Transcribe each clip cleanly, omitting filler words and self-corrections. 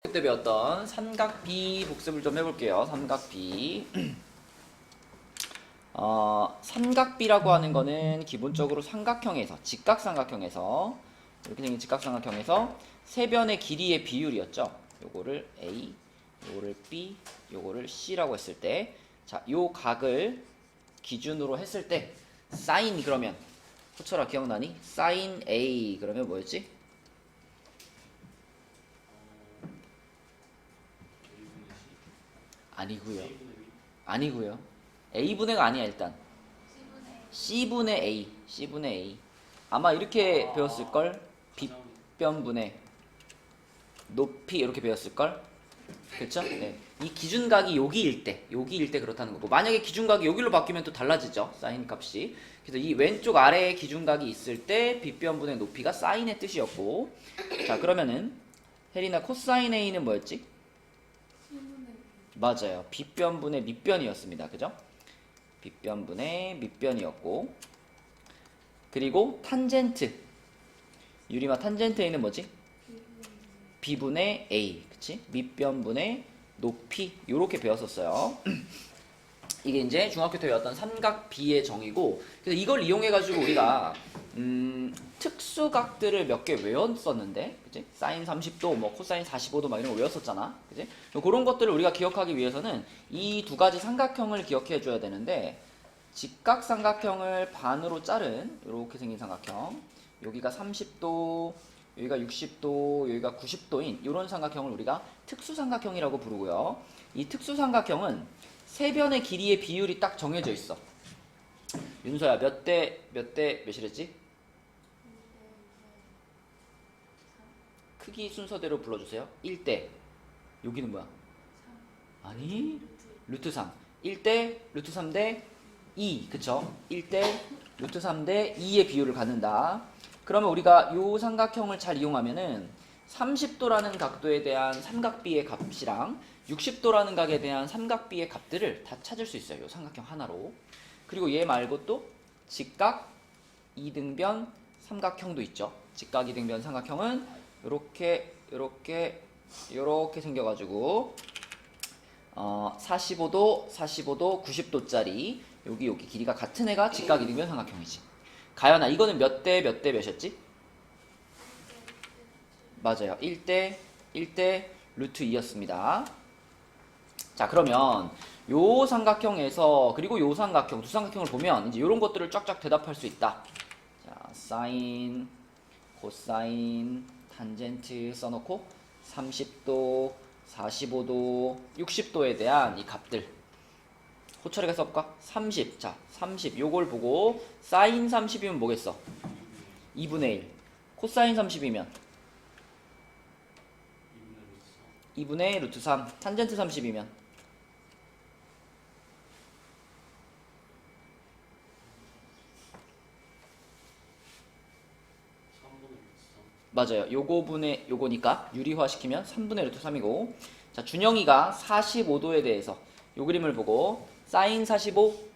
그때 배웠던 삼각비 복습을 좀 해볼게요. 삼각비. 삼각비라고 하는 거는 기본적으로 삼각형에서, 직각삼각형에서, 이렇게 생긴 직각삼각형에서 세 변의 길이의 비율이었죠. 요거를 A, 요거를 B, 요거를 C라고 했을 때, 자, 요 각을 기준으로 했을 때, 사인 그러면, 호철아 기억나니? 사인 A 그러면 뭐였지? 아니고요. 아니고요. A분의가 아니야 일단. C분의 A. C분의 A. 아마 이렇게 배웠을걸? 빗변분의 높이 이렇게 배웠을걸? 그쵸? 네. 이 기준각이 여기일 때 그렇다는 거고, 만약에 기준각이 여기로 바뀌면 또 달라지죠, 사인 값이. 그래서 이 왼쪽 아래에 기준각이 있을 때 빗변분의 높이가 사인의 뜻이었고, 자 그러면은 혜리나 코사인 A는 뭐였지? 맞아요. 빗변분의 밑변이었습니다. 그죠? 빗변분의 밑변이었고, 그리고 탄젠트. 유리마 탄젠트 A는 뭐지? B분의 A. 그치? 밑변분의 높이. 요렇게 배웠었어요. 이게 이제 중학교 때 배웠던 삼각 B의 정의고, 그래서 이걸 이용해가지고 우리가 특수각들을 몇 개 외웠었는데, 그치? 사인 30도, 뭐 코사인 45도 막 이런 거 외웠었잖아, 그치? 그런 것들을 우리가 기억하기 위해서는 이 두 가지 삼각형을 기억해 줘야 되는데, 직각삼각형을 반으로 자른 이렇게 생긴 삼각형, 여기가 30도, 여기가 60도, 여기가 90도인 이런 삼각형을 우리가 특수삼각형이라고 부르고요. 이 특수삼각형은 세 변의 길이의 비율이 딱 정해져 있어. 윤서야, 몇 대 몇이랬지? 크기 순서대로 불러주세요. 1대. 여기는 뭐야? 아니, 루트 3. 1대 루트 3대 2. 그쵸? 1대 루트 3대 2의 비율을 갖는다. 그러면 우리가 이 삼각형을 잘 이용하면은 30도라는 각도에 대한 삼각비의 값이랑 60도라는 각에 대한 삼각비의 값들을 다 찾을 수 있어요. 이 삼각형 하나로. 그리고 얘 말고 또 직각 이등변 삼각형도 있죠. 직각 이등변 삼각형은 이렇게 생겨가지고 45도, 90도짜리 여기 길이가 같은 애가 직각 이등변 삼각형이지. 가연아, 이거는 몇 대 몇이었지? 맞아요. 1대 루트 2였습니다. 자, 그러면 요 삼각형에서, 그리고 요 삼각형, 두 삼각형을 보면 이제 요런 것들을 쫙쫙 대답할 수 있다. 자, 사인, 코사인, 탄젠트 써놓고 30도, 45도, 60도에 대한 이 값들. 호철이가 써볼까? 30. 자, 30. 요걸 보고 사인 30이면 뭐겠어? 2분의 1. 코사인 30이면 2분의 루트 3. 탄젠트 30이면 맞아요. 요거분의 요거니까 유리화 시키면 3분의 루트 3이고, 자, 준영이가 45도에 대해서 요 그림을 보고 사인 45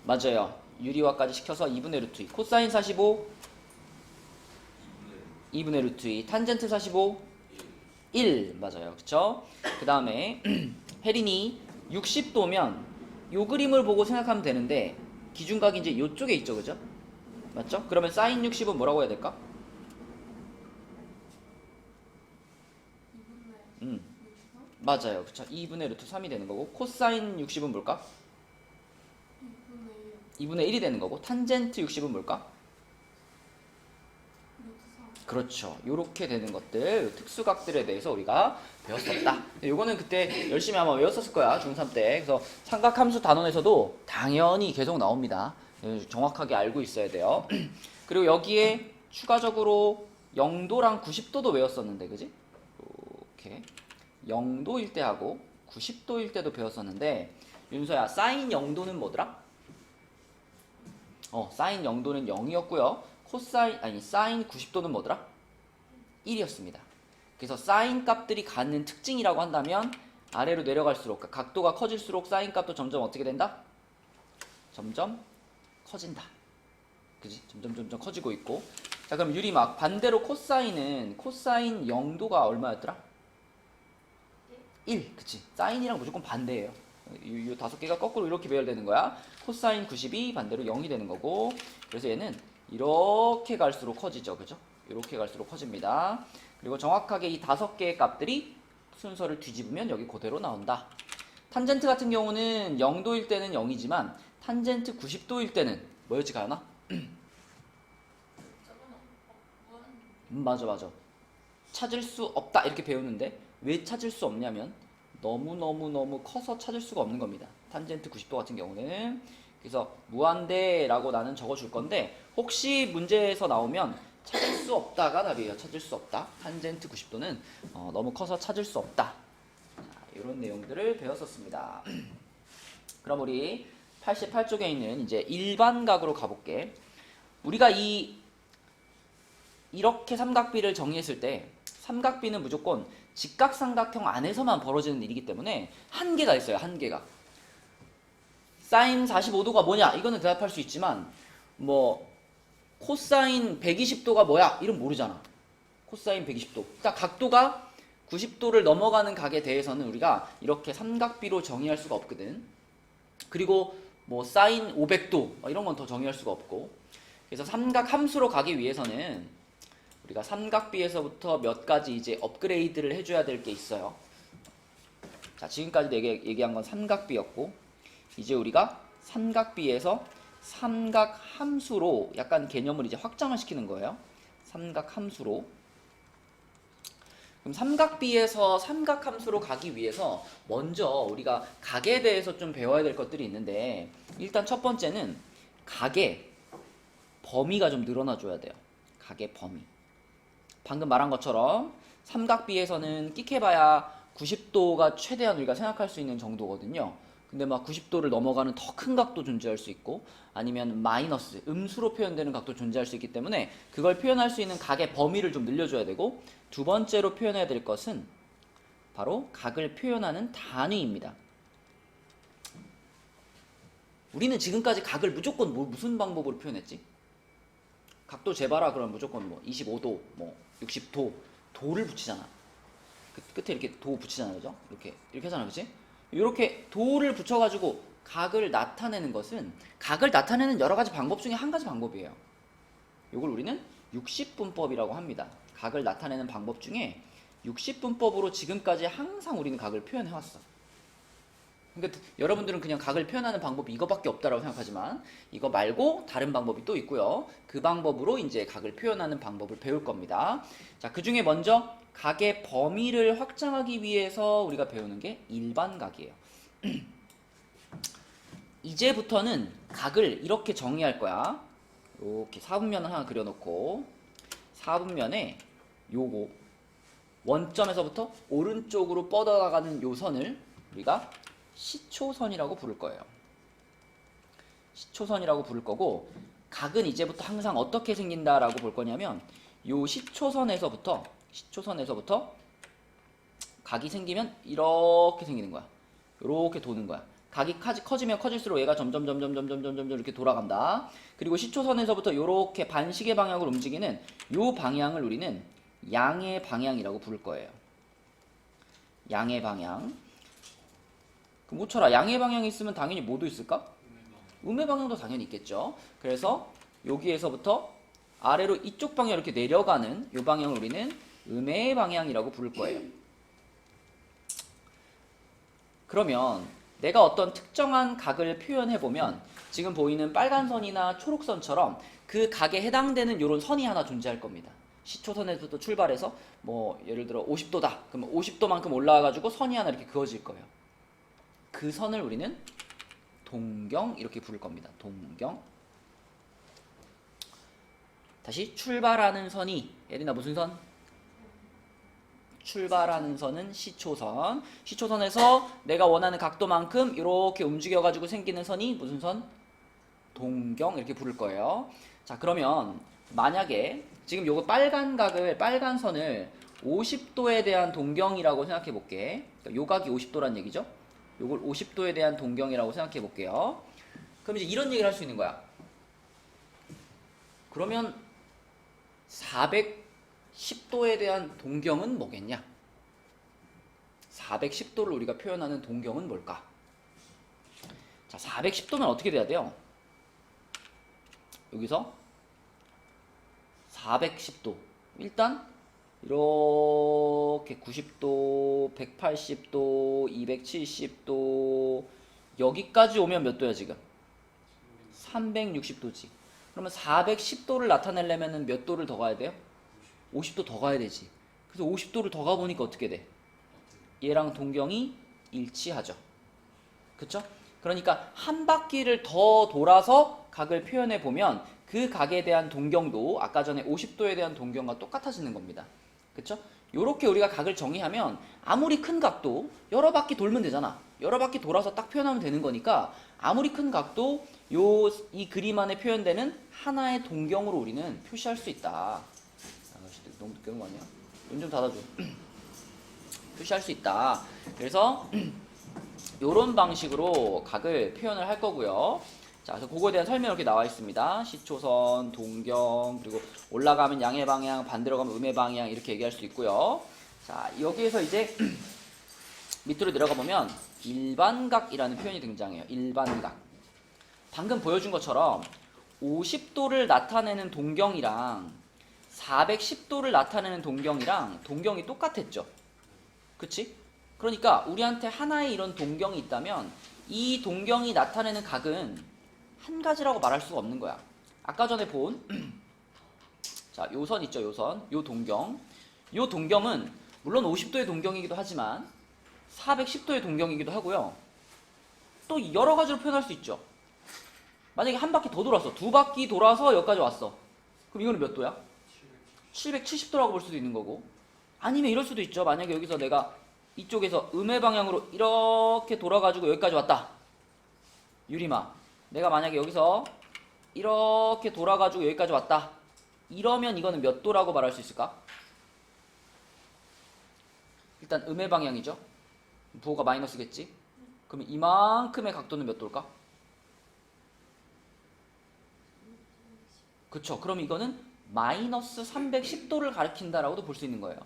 맞아요. 유리화까지 시켜서 2분의 루트 2. 코사인 45 2분의 루트 2. 탄젠트 45 1. 맞아요. 그쵸? 그 다음에 혜린이 60도면 요 그림을 보고 생각하면 되는데, 기준각이 이제 요쪽에 있죠. 그죠? 맞죠? 그러면 사인 60은 뭐라고 해야 될까? 맞아요. 그쵸? 2분의 루트 3이 되는 거고, 코사인 60은 뭘까? 2분의 1이 되는 거고, 탄젠트 60은 뭘까? 그렇죠. 요렇게 되는 것들, 특수각들에 대해서 우리가 배웠었다. 요거는 그때 열심히 아마 외웠었을 거야, 중3 때. 그래서 삼각함수 단원에서도 당연히 계속 나옵니다. 정확하게 알고 있어야 돼요. 그리고 여기에 추가적으로 0도랑 90도도 외웠었는데, 그지? 이렇게 0도일 때 하고 90도일 때도 배웠었는데, 윤서야, 사인 0도는 뭐더라? 사인 0도는 0이었고요. 사인 90도는 뭐더라? 1이었습니다. 그래서 사인 값들이 갖는 특징이라고 한다면, 아래로 내려갈수록, 그러니까 각도가 커질수록 사인 값도 점점 어떻게 된다? 점점 커진다. 그지? 점점 커지고 있고, 자, 그럼 유리막 반대로 코사인은 코사인 0도가 얼마였더라? 1. 그치. 사인이랑 무조건 반대예요. 이 다섯 개가 거꾸로 이렇게 배열되는 거야. 코사인 92 반대로 0이 되는 거고, 그래서 얘는 이렇게 갈수록 커지죠. 그죠? 이렇게 갈수록 커집니다. 그리고 정확하게 이 다섯 개의 값들이 순서를 뒤집으면 여기 그대로 나온다. 탄젠트 같은 경우는 0도일 때는 0이지만 탄젠트 90도일 때는 뭐였지, 가연아? 맞아. 찾을 수 없다 이렇게 배우는데 왜 찾을 수 없냐면 너무 커서 찾을 수가 없는 겁니다. 탄젠트 90도 같은 경우는. 그래서 무한대라고 나는 적어줄 건데 혹시 문제에서 나오면 찾을 수 없다가 답이에요. 찾을 수 없다. 탄젠트 90도는 너무 커서 찾을 수 없다. 자, 이런 내용들을 배웠었습니다. 그럼 우리 88쪽에 있는 이제 일반각으로 가볼게. 우리가 이렇게 삼각비를 정리했을 때 삼각비는 무조건 직각삼각형 안에서만 벌어지는 일이기 때문에 한계가 있어요. 한계가. 사인 45도가 뭐냐? 이거는 대답할 수 있지만 뭐 코사인 120도가 뭐야? 이런 모르잖아. 코사인 120도. 딱 각도가 90도를 넘어가는 각에 대해서는 우리가 이렇게 삼각비로 정의할 수가 없거든. 그리고 뭐 사인 500도 이런 건 더 정의할 수가 없고. 그래서 삼각 함수로 가기 위해서는 우리가 삼각비에서부터 몇 가지 이제 업그레이드를 해줘야 될 게 있어요. 자, 지금까지 내가 얘기한 건 삼각비였고, 이제 우리가 삼각비에서 삼각함수로 약간 개념을 이제 확장을 시키는 거예요. 삼각함수로. 그럼 삼각비에서 삼각함수로 가기 위해서 먼저 우리가 각에 대해서 좀 배워야 될 것들이 있는데, 일단 첫 번째는 각의 범위가 좀 늘어나줘야 돼요. 각의 범위. 방금 말한 것처럼 삼각비에서는 끽해봐야 90도가 최대한 우리가 생각할 수 있는 정도거든요. 근데 막 90도를 넘어가는 더 큰 각도 존재할 수 있고 아니면 마이너스, 음수로 표현되는 각도 존재할 수 있기 때문에 그걸 표현할 수 있는 각의 범위를 좀 늘려줘야 되고, 두 번째로 표현해야 될 것은 바로 각을 표현하는 단위입니다. 우리는 지금까지 각을 무조건 무슨 방법으로 표현했지? 각도 재봐라 그러면 무조건 뭐 25도, 뭐 60도, 도를 붙이잖아. 그 끝에 이렇게 도 붙이잖아, 그죠? 이렇게 하잖아, 그치? 이렇게 도를 붙여가지고 각을 나타내는 것은 각을 나타내는 여러 가지 방법 중에 한 가지 방법이에요. 이걸 우리는 60분법이라고 합니다. 각을 나타내는 방법 중에 60분법으로 지금까지 항상 우리는 각을 표현해왔어. 그러니까 여러분들은 그냥 각을 표현하는 방법이 이거밖에 없다라고 생각하지만 이거 말고 다른 방법이 또 있고요. 그 방법으로 이제 각을 표현하는 방법을 배울 겁니다. 자, 그 중에 먼저 각의 범위를 확장하기 위해서 우리가 배우는 게 일반각이에요. 이제부터는 각을 이렇게 정의할 거야. 이렇게 4분면을 하나 그려놓고 4분면에 요거 원점에서부터 오른쪽으로 뻗어나가는 요 선을 우리가 시초선이라고 부를 거예요. 시초선이라고 부를 거고, 각은 이제부터 항상 어떻게 생긴다라고 볼 거냐면 요 시초선에서부터 각이 생기면 이렇게 생기는 거야. 이렇게 도는 거야. 각이 커지면 커질수록 얘가 점점 이렇게 돌아간다. 그리고 시초선에서부터 이렇게 반시계 방향으로 움직이는 요 방향을 우리는 양의 방향이라고 부를 거예요. 양의 방향. 그럼 묻혀라. 양의 방향이 있으면 당연히 뭐도 있을까? 음의 방향도 당연히 있겠죠. 그래서 여기에서부터 아래로 이쪽 방향 이렇게 내려가는 이 방향을 우리는 음의 방향이라고 부를 거예요. 그러면 내가 어떤 특정한 각을 표현해보면 지금 보이는 빨간 선이나 초록선처럼 그 각에 해당되는 이런 선이 하나 존재할 겁니다. 시초선에서도 출발해서 뭐 예를 들어 50도다. 그럼 50도만큼 올라와가지고 선이 하나 이렇게 그어질 거예요. 그 선을 우리는 동경 이렇게 부를 겁니다. 동경. 다시 출발하는 선이 예린아 무슨 선? 출발하는 선은 시초선. 시초선에서 내가 원하는 각도만큼 이렇게 움직여가지고 생기는 선이 무슨 선? 동경 이렇게 부를 거예요. 자, 그러면 만약에 지금 요거 빨간 선을 50도에 대한 동경이라고 생각해 볼게. 그러니까 요 각이 50도란 얘기죠. 요걸 50도에 대한 동경이라고 생각해 볼게요. 그럼 이제 이런 얘기를 할 수 있는 거야. 그러면 410도에 대한 동경은 뭐겠냐? 410도를 우리가 표현하는 동경은 뭘까? 자, 410도면 어떻게 돼야 돼요? 여기서 410도. 일단 이렇게 90도, 180도, 270도 여기까지 오면 몇 도야 지금? 360도지. 그러면 410도를 나타내려면 몇 도를 더 가야 돼요? 50도 더 가야 되지. 그래서 50도를 더 가보니까 어떻게 돼? 얘랑 동경이 일치하죠. 그쵸? 그러니까 한 바퀴를 더 돌아서 각을 표현해 보면 그 각에 대한 동경도 아까 전에 50도에 대한 동경과 똑같아지는 겁니다. 그쵸? 요렇게 우리가 각을 정의하면 아무리 큰 각도 여러 바퀴 돌면 되잖아. 여러 바퀴 돌아서 딱 표현하면 되는 거니까 아무리 큰 각도 이 그림 안에 표현되는 하나의 동경으로 우리는 표시할 수 있다. 너무 늦게 온 거 아니야? 눈 좀 닫아줘. 표시할 수 있다. 그래서 요런 방식으로 각을 표현을 할 거고요. 자, 그래서 그거에 대한 설명이 이렇게 나와 있습니다. 시초선, 동경, 그리고 올라가면 양의 방향, 반대로 가면 음의 방향 이렇게 얘기할 수 있고요. 자, 여기에서 이제 밑으로 내려가 보면 일반각이라는 표현이 등장해요. 일반각. 방금 보여준 것처럼 50도를 나타내는 동경이랑 410도를 나타내는 동경이랑 동경이 똑같았죠. 그치? 그러니까 우리한테 하나의 이런 동경이 있다면 이 동경이 나타내는 각은 한 가지라고 말할 수가 없는 거야. 아까 전에 본 자, 요 선 있죠, 요 선. 요 동경. 요 동경은 물론 50도의 동경이기도 하지만 410도의 동경이기도 하고요. 또 여러 가지로 표현할 수 있죠. 만약에 한 바퀴 더 돌았어. 두 바퀴 돌아서 여기까지 왔어. 그럼 이거는 몇 도야? 770도라고 볼 수도 있는 거고. 아니면 이럴 수도 있죠. 만약에 여기서 내가 이쪽에서 음의 방향으로 이렇게 돌아가지고 여기까지 왔다. 유리마. 내가 만약에 여기서 이렇게 돌아가지고 여기까지 왔다. 이러면 이거는 몇 도라고 말할 수 있을까? 일단 음의 방향이죠. 부호가 마이너스겠지. 그러면 이만큼의 각도는 몇 도일까? 그쵸. 그럼 이거는 마이너스 310도를 가리킨다라고도 볼 수 있는 거예요.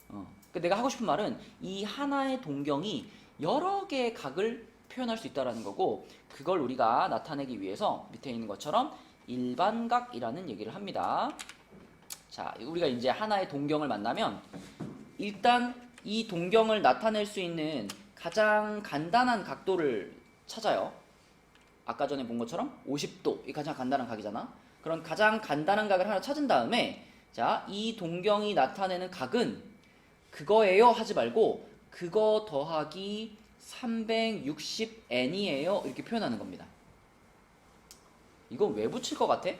그러니까 내가 하고 싶은 말은 이 하나의 동경이 여러 개의 각을 표현할 수 있다는 거고, 그걸 우리가 나타내기 위해서 밑에 있는 것처럼 일반각이라는 얘기를 합니다. 자, 우리가 이제 하나의 동경을 만나면 일단 이 동경을 나타낼 수 있는 가장 간단한 각도를 찾아요. 아까 전에 본 것처럼 50도, 이 가장 간단한 각이잖아. 그런 가장 간단한 각을 하나 찾은 다음에, 자, 이 동경이 나타내는 각은 그거예요 하지 말고 그거 더하기 360n이에요 이렇게 표현하는 겁니다. 이건 왜 붙일 것 같아?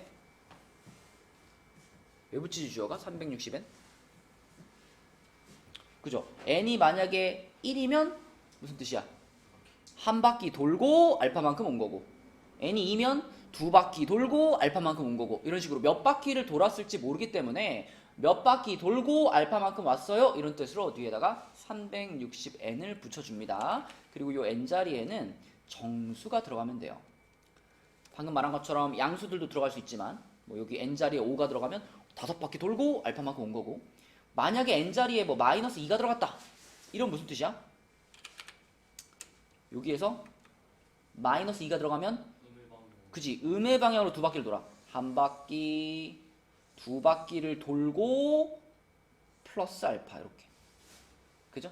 왜 붙이지 주어가 360n? 그죠? n이 만약에 1이면 무슨 뜻이야? 한 바퀴 돌고 알파만큼 온 거고, n이 2면 두 바퀴 돌고 알파만큼 온 거고, 이런 식으로 몇 바퀴를 돌았을지 모르기 때문에 몇 바퀴 돌고 알파만큼 왔어요 이런 뜻으로 뒤에다가 360n을 붙여줍니다. 그리고 이 n자리에는 정수가 들어가면 돼요. 방금 말한 것처럼 양수들도 들어갈 수 있지만 뭐 여기 n자리에 5가 들어가면 5바퀴 돌고 알파만큼 온 거고, 만약에 n자리에 뭐 마이너스 2가 들어갔다 이런 무슨 뜻이야? 여기에서 마이너스 2가 들어가면 그지, 음의 방향으로 두 바퀴를 돌아. 한 바퀴 두 바퀴를 돌고 플러스 알파 이렇게. 그죠?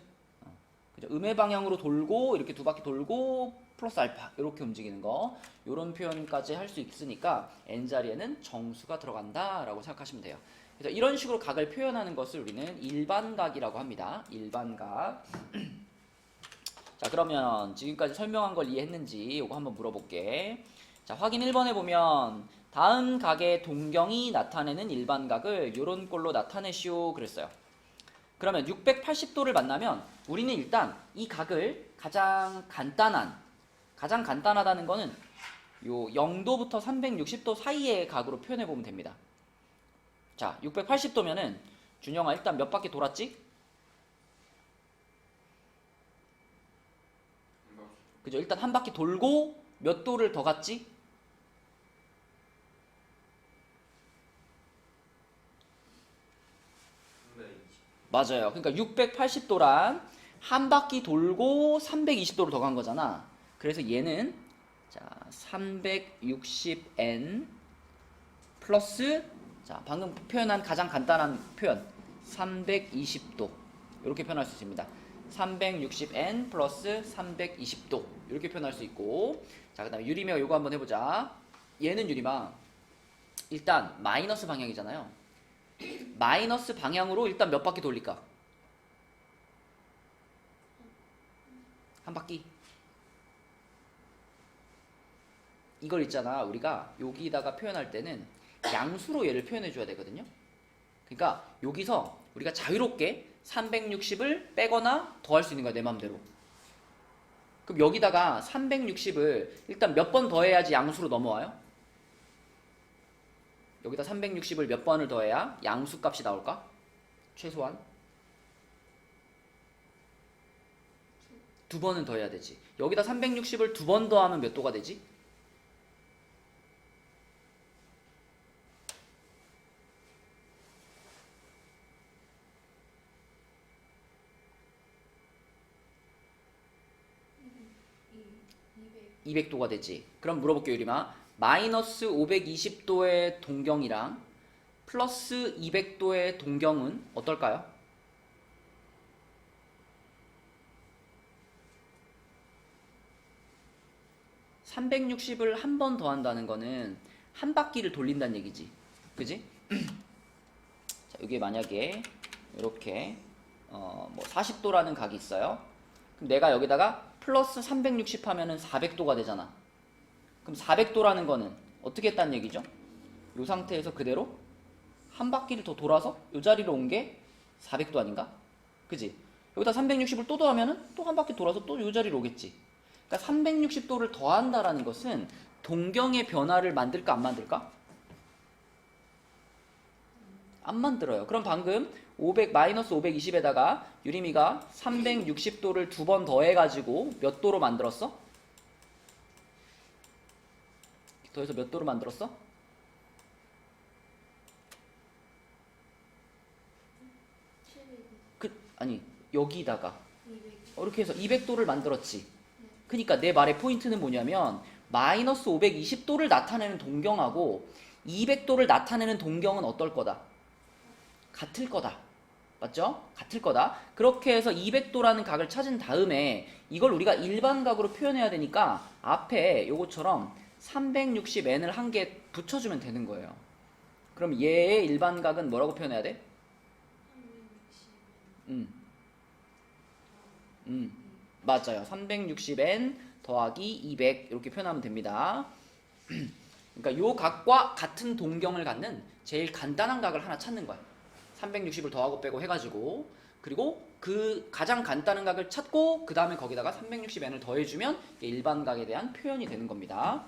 그죠? 음의 방향으로 돌고 이렇게 두 바퀴 돌고 플러스 알파 이렇게 움직이는 거, 이런 표현까지 할 수 있으니까 n자리에는 정수가 들어간다 라고 생각하시면 돼요. 그래서 이런 식으로 각을 표현하는 것을 우리는 일반각이라고 합니다. 일반각. 자, 그러면 지금까지 설명한 걸 이해했는지 이거 한번 물어볼게. 자, 확인 1번에 보면 다음 각의 동경이 나타내는 일반각을 이런 꼴로 나타내시오 그랬어요. 그러면 680도를 만나면 우리는 일단 이 각을 가장 간단하다는 거는 요 0도부터 360도 사이의 각으로 표현해 보면 됩니다. 자, 680도면은 준영아 일단 몇 바퀴 돌았지? 그죠? 일단 한 바퀴 돌고 몇 도를 더 갔지? 맞아요. 그러니까 680도란 한 바퀴 돌고 320도를 더 간 거잖아. 그래서 얘는 자 360n 플러스 자 방금 표현한 가장 간단한 표현 320도 이렇게 표현할 수 있습니다. 360n 플러스 320도 이렇게 표현할 수 있고 자 그다음에 유리미가 요거 한번 해보자. 얘는 유리마 일단 마이너스 방향이잖아요. 마이너스 방향으로 일단 몇 바퀴 돌릴까? 한 바퀴. 이걸 있잖아 우리가 여기다가 표현할 때는 양수로 얘를 표현해 줘야 되거든요. 그러니까 여기서 우리가 자유롭게 360을 빼거나 더할 수 있는 거야 내 맘대로. 그럼 여기다가 360을 일단 몇 번 더해야지 양수로 넘어와요? 여기다 360을 몇 번을 더해야 양수 값이 나올까? 최소한 두 번은 더해야 되지. 여기다 360을 두 번 더하면 몇 도가 되지? 이 200도가 되지. 그럼 물어볼게요 유리마. 마이너스 520도의 동경이랑 플러스 200도의 동경은 어떨까요? 360을 한 번 더한다는 거는 한 바퀴를 돌린다는 얘기지. 그지? 자, 여기 만약에 이렇게 뭐 40도라는 각이 있어요. 그럼 내가 여기다가 플러스 360 하면은 400도가 되잖아. 그럼 400도라는 거는 어떻게 했다는 얘기죠? 이 상태에서 그대로 한 바퀴를 더 돌아서 이 자리로 온 게 400도 아닌가? 그지? 여기다 360을 또 더하면은 또 한 바퀴 돌아서 또 이 자리로 오겠지. 그러니까 360도를 더한다라는 것은 동경의 변화를 만들까 안 만들까? 안 만들어요. 그럼 방금 마이너스 520에다가 유리미가 360도를 두 번 더해가지고 몇 도로 만들었어? 더해서 몇 도로 만들었어? 아니 여기다가 200. 이렇게 해서 200도를 만들었지. 그러니까 내 말의 포인트는 뭐냐면 마이너스 520도를 나타내는 동경하고 200도를 나타내는 동경은 어떨 거다? 같을 거다. 맞죠? 같을 거다. 그렇게 해서 200도라는 각을 찾은 다음에 이걸 우리가 일반각으로 표현해야 되니까 앞에 요거처럼 360n을 한 개 붙여주면 되는 거예요. 그럼 얘의 일반각은 뭐라고 표현해야 돼? 360. 맞아요. 360n 더하기 200 이렇게 표현하면 됩니다. 그러니까 요 각과 같은 동경을 갖는 제일 간단한 각을 하나 찾는 거야. 360을 더하고 빼고 해가지고 그리고 그 가장 간단한 각을 찾고 그 다음에 거기다가 360n을 더해주면 일반각에 대한 표현이 되는 겁니다.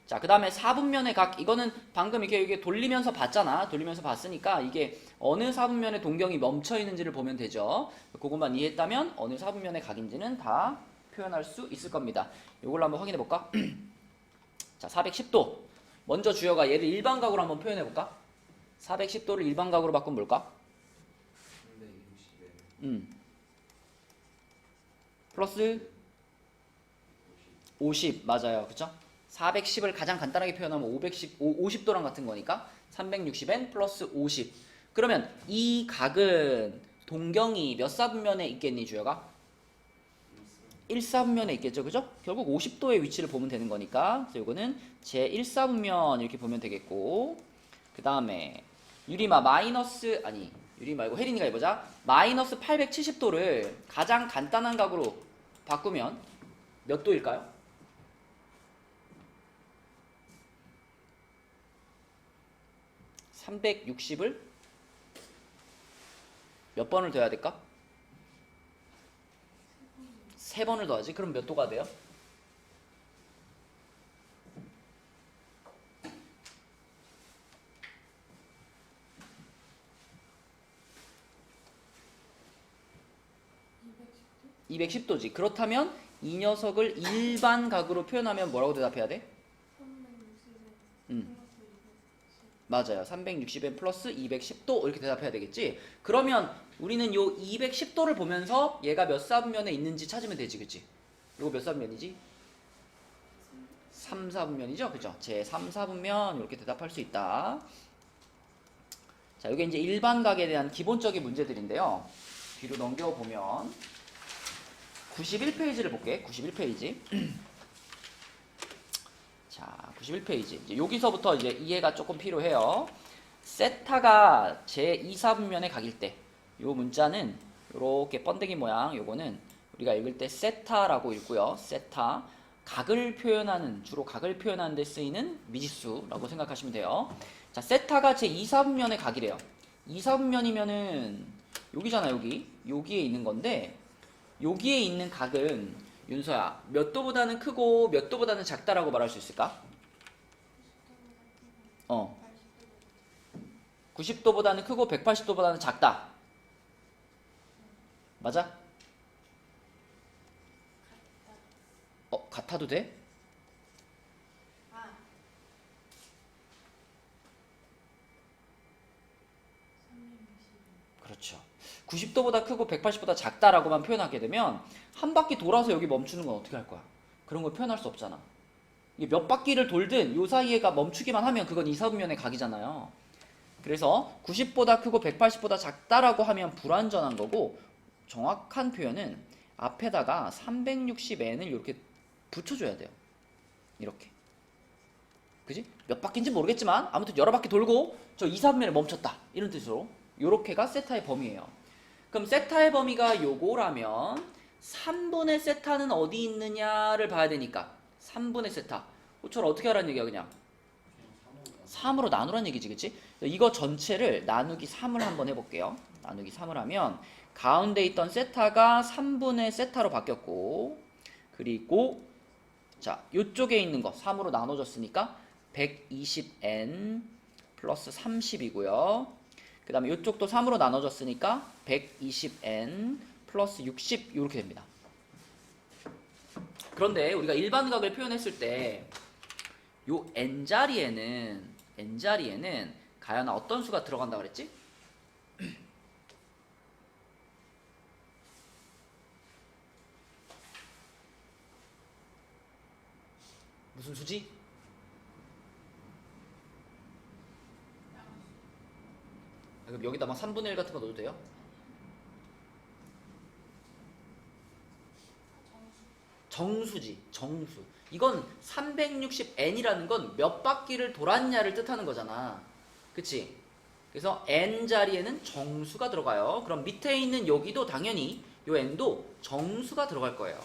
자, 그 다음에 4분면의 각, 이거는 방금 이렇게 돌리면서 봤잖아. 돌리면서 봤으니까 이게 어느 4분면의 동경이 멈춰 있는지를 보면 되죠. 그것만 이해했다면 어느 4분면의 각인지는 다 표현할 수 있을 겁니다. 이걸로 한번 확인해 볼까? 자, 410도. 먼저 주어가 얘를 일반각으로 한번 표현해 볼까? 410도를 일반각으로 바꾸면 뭘까? 360에 플러스 50 맞아요. 그쵸? 410을 가장 간단하게 표현하면 50도랑 같은 거니까 360n 플러스 50. 그러면 이 각은 동경이 몇 사분면에 있겠니 주여가? 1사분면에 있겠죠. 그죠? 결국 50도의 위치를 보면 되는 거니까 그래서 이거는 제 1사분면 이렇게 보면 되겠고 그 다음에 유리마 마이너스 아니 유리 말고 혜린이가 해보자. 마이너스 870도를 가장 간단한 각으로 바꾸면 몇 도일까요? 360을 몇 번을 더해야 될까? 3번을 더하지. 그럼 몇 도가 돼요? 이 210도지. 그렇다면 이 녀석을 일반 각으로 표현하면 뭐라고 대답해야 돼? 360에 음. 맞아요. 360엔 플러스 210도 이렇게 대답해야 되겠지? 그러면 우리는 요 210도를 보면서 얘가 몇 사분면에 있는지 찾으면 되지, 그치? 요거 몇 사분면이지? 3, 4분면이죠? 그죠? 제 3, 4분면 이렇게 대답할 수 있다. 자, 이게 이제 일반각에 대한 기본적인 문제들인데요. 뒤로 넘겨보면 91페이지를 볼게. 91페이지. 자, 91페이지. 이제 여기서부터 이제 이해가 조금 필요해요. 세타가 제 2, 4분면의 각일 때, 요 문자는 요렇게 번데기 모양, 요거는 우리가 읽을 때 세타라고 읽고요. 세타. 각을 표현하는, 주로 각을 표현하는 데 쓰이는 미지수라고 생각하시면 돼요. 자, 세타가 제 2, 4분면의 각이래요. 2, 4분면이면은 여기잖아, 여기. 여기에 있는 건데, 여기에 있는 각은 윤서야, 몇 도보다는 크고 몇 도보다는 작다라고 말할 수 있을까? 90도보다는 크고 180도보다는 작다. 맞아? 같아도 돼? 그렇죠. 90도보다 크고 180보다 작다라고만 표현하게 되면 한 바퀴 돌아서 여기 멈추는 건 어떻게 할 거야? 그런 걸 표현할 수 없잖아. 이게 몇 바퀴를 돌든 요 사이에가 멈추기만 하면 그건 2, 4분면의 각이잖아요. 그래서 90보다 크고 180보다 작다라고 하면 불완전한 거고, 정확한 표현은 앞에다가 360n을 이렇게 붙여줘야 돼요. 이렇게. 그지? 몇 바퀴인지 모르겠지만 아무튼 여러 바퀴 돌고 저 2, 4분면에 멈췄다. 이런 뜻으로. 요렇게가 세타의 범위예요. 그럼 세타의 범위가 요거라면 3분의 세타는 어디 있느냐를 봐야 되니까 3분의 세타. 호철 어떻게 하라는 얘기야 그냥? 3으로 나누라는 얘기지, 그치? 이거 전체를 나누기 3을 한번 해볼게요. 나누기 3을 하면 가운데 있던 세타가 3분의 세타로 바뀌었고, 그리고 자, 요쪽에 있는 거 3으로 나눠졌으니까 120n 플러스 30이고요. 그 다음에 요쪽도 3으로 나눠졌으니까 120n 플러스 60 이렇게 됩니다. 그런데 우리가 일반각을 표현했을 때 요 n자리에는 가연아 어떤 수가 들어간다 그랬지? 무슨 수지? 그럼 여기다 막 3분의 1 같은 거 넣어도 돼요? 정수지, 정수. 이건 360n이라는 건 몇 바퀴를 돌았냐를 뜻하는 거잖아. 그치? 그래서 n 자리에는 정수가 들어가요. 그럼 밑에 있는 여기도 당연히 요 n도 정수가 들어갈 거예요.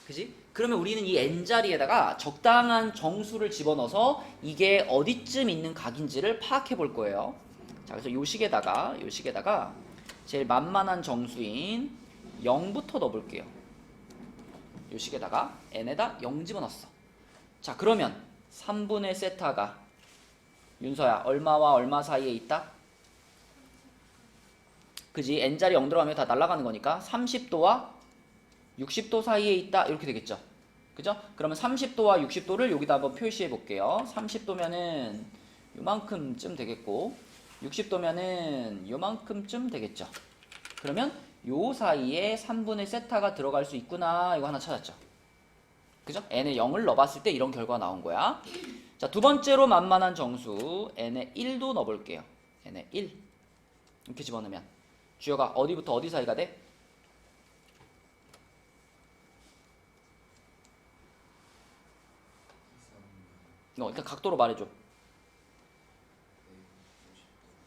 그지? 그러면 우리는 이 n 자리에다가 적당한 정수를 집어넣어서 이게 어디쯤 있는 각인지를 파악해 볼 거예요. 자, 그래서 요 식에다가 제일 만만한 정수인 0부터 넣어볼게요. 요 식에다가 n에다 0 집어넣었어. 자, 그러면 3분의 세타가 윤서야 얼마와 얼마 사이에 있다? 그지? n자리 0 들어가면 다 날아가는 거니까 30도와 60도 사이에 있다 이렇게 되겠죠. 그죠? 그러면 30도와 60도를 여기다 한번 표시해 볼게요. 30도면은 요만큼쯤 되겠고 60도면은 요만큼쯤 되겠죠. 그러면 요 사이에 3분의 세타가 들어갈 수 있구나. 이거 하나 찾았죠. 그죠? n에 0을 넣어봤을 때 이런 결과가 나온 거야. 자, 두 번째로 만만한 정수 n에 1도 넣어볼게요. n에 1 이렇게 집어넣으면 주어가 어디부터 어디 사이가 돼? 일단 각도로 말해줘.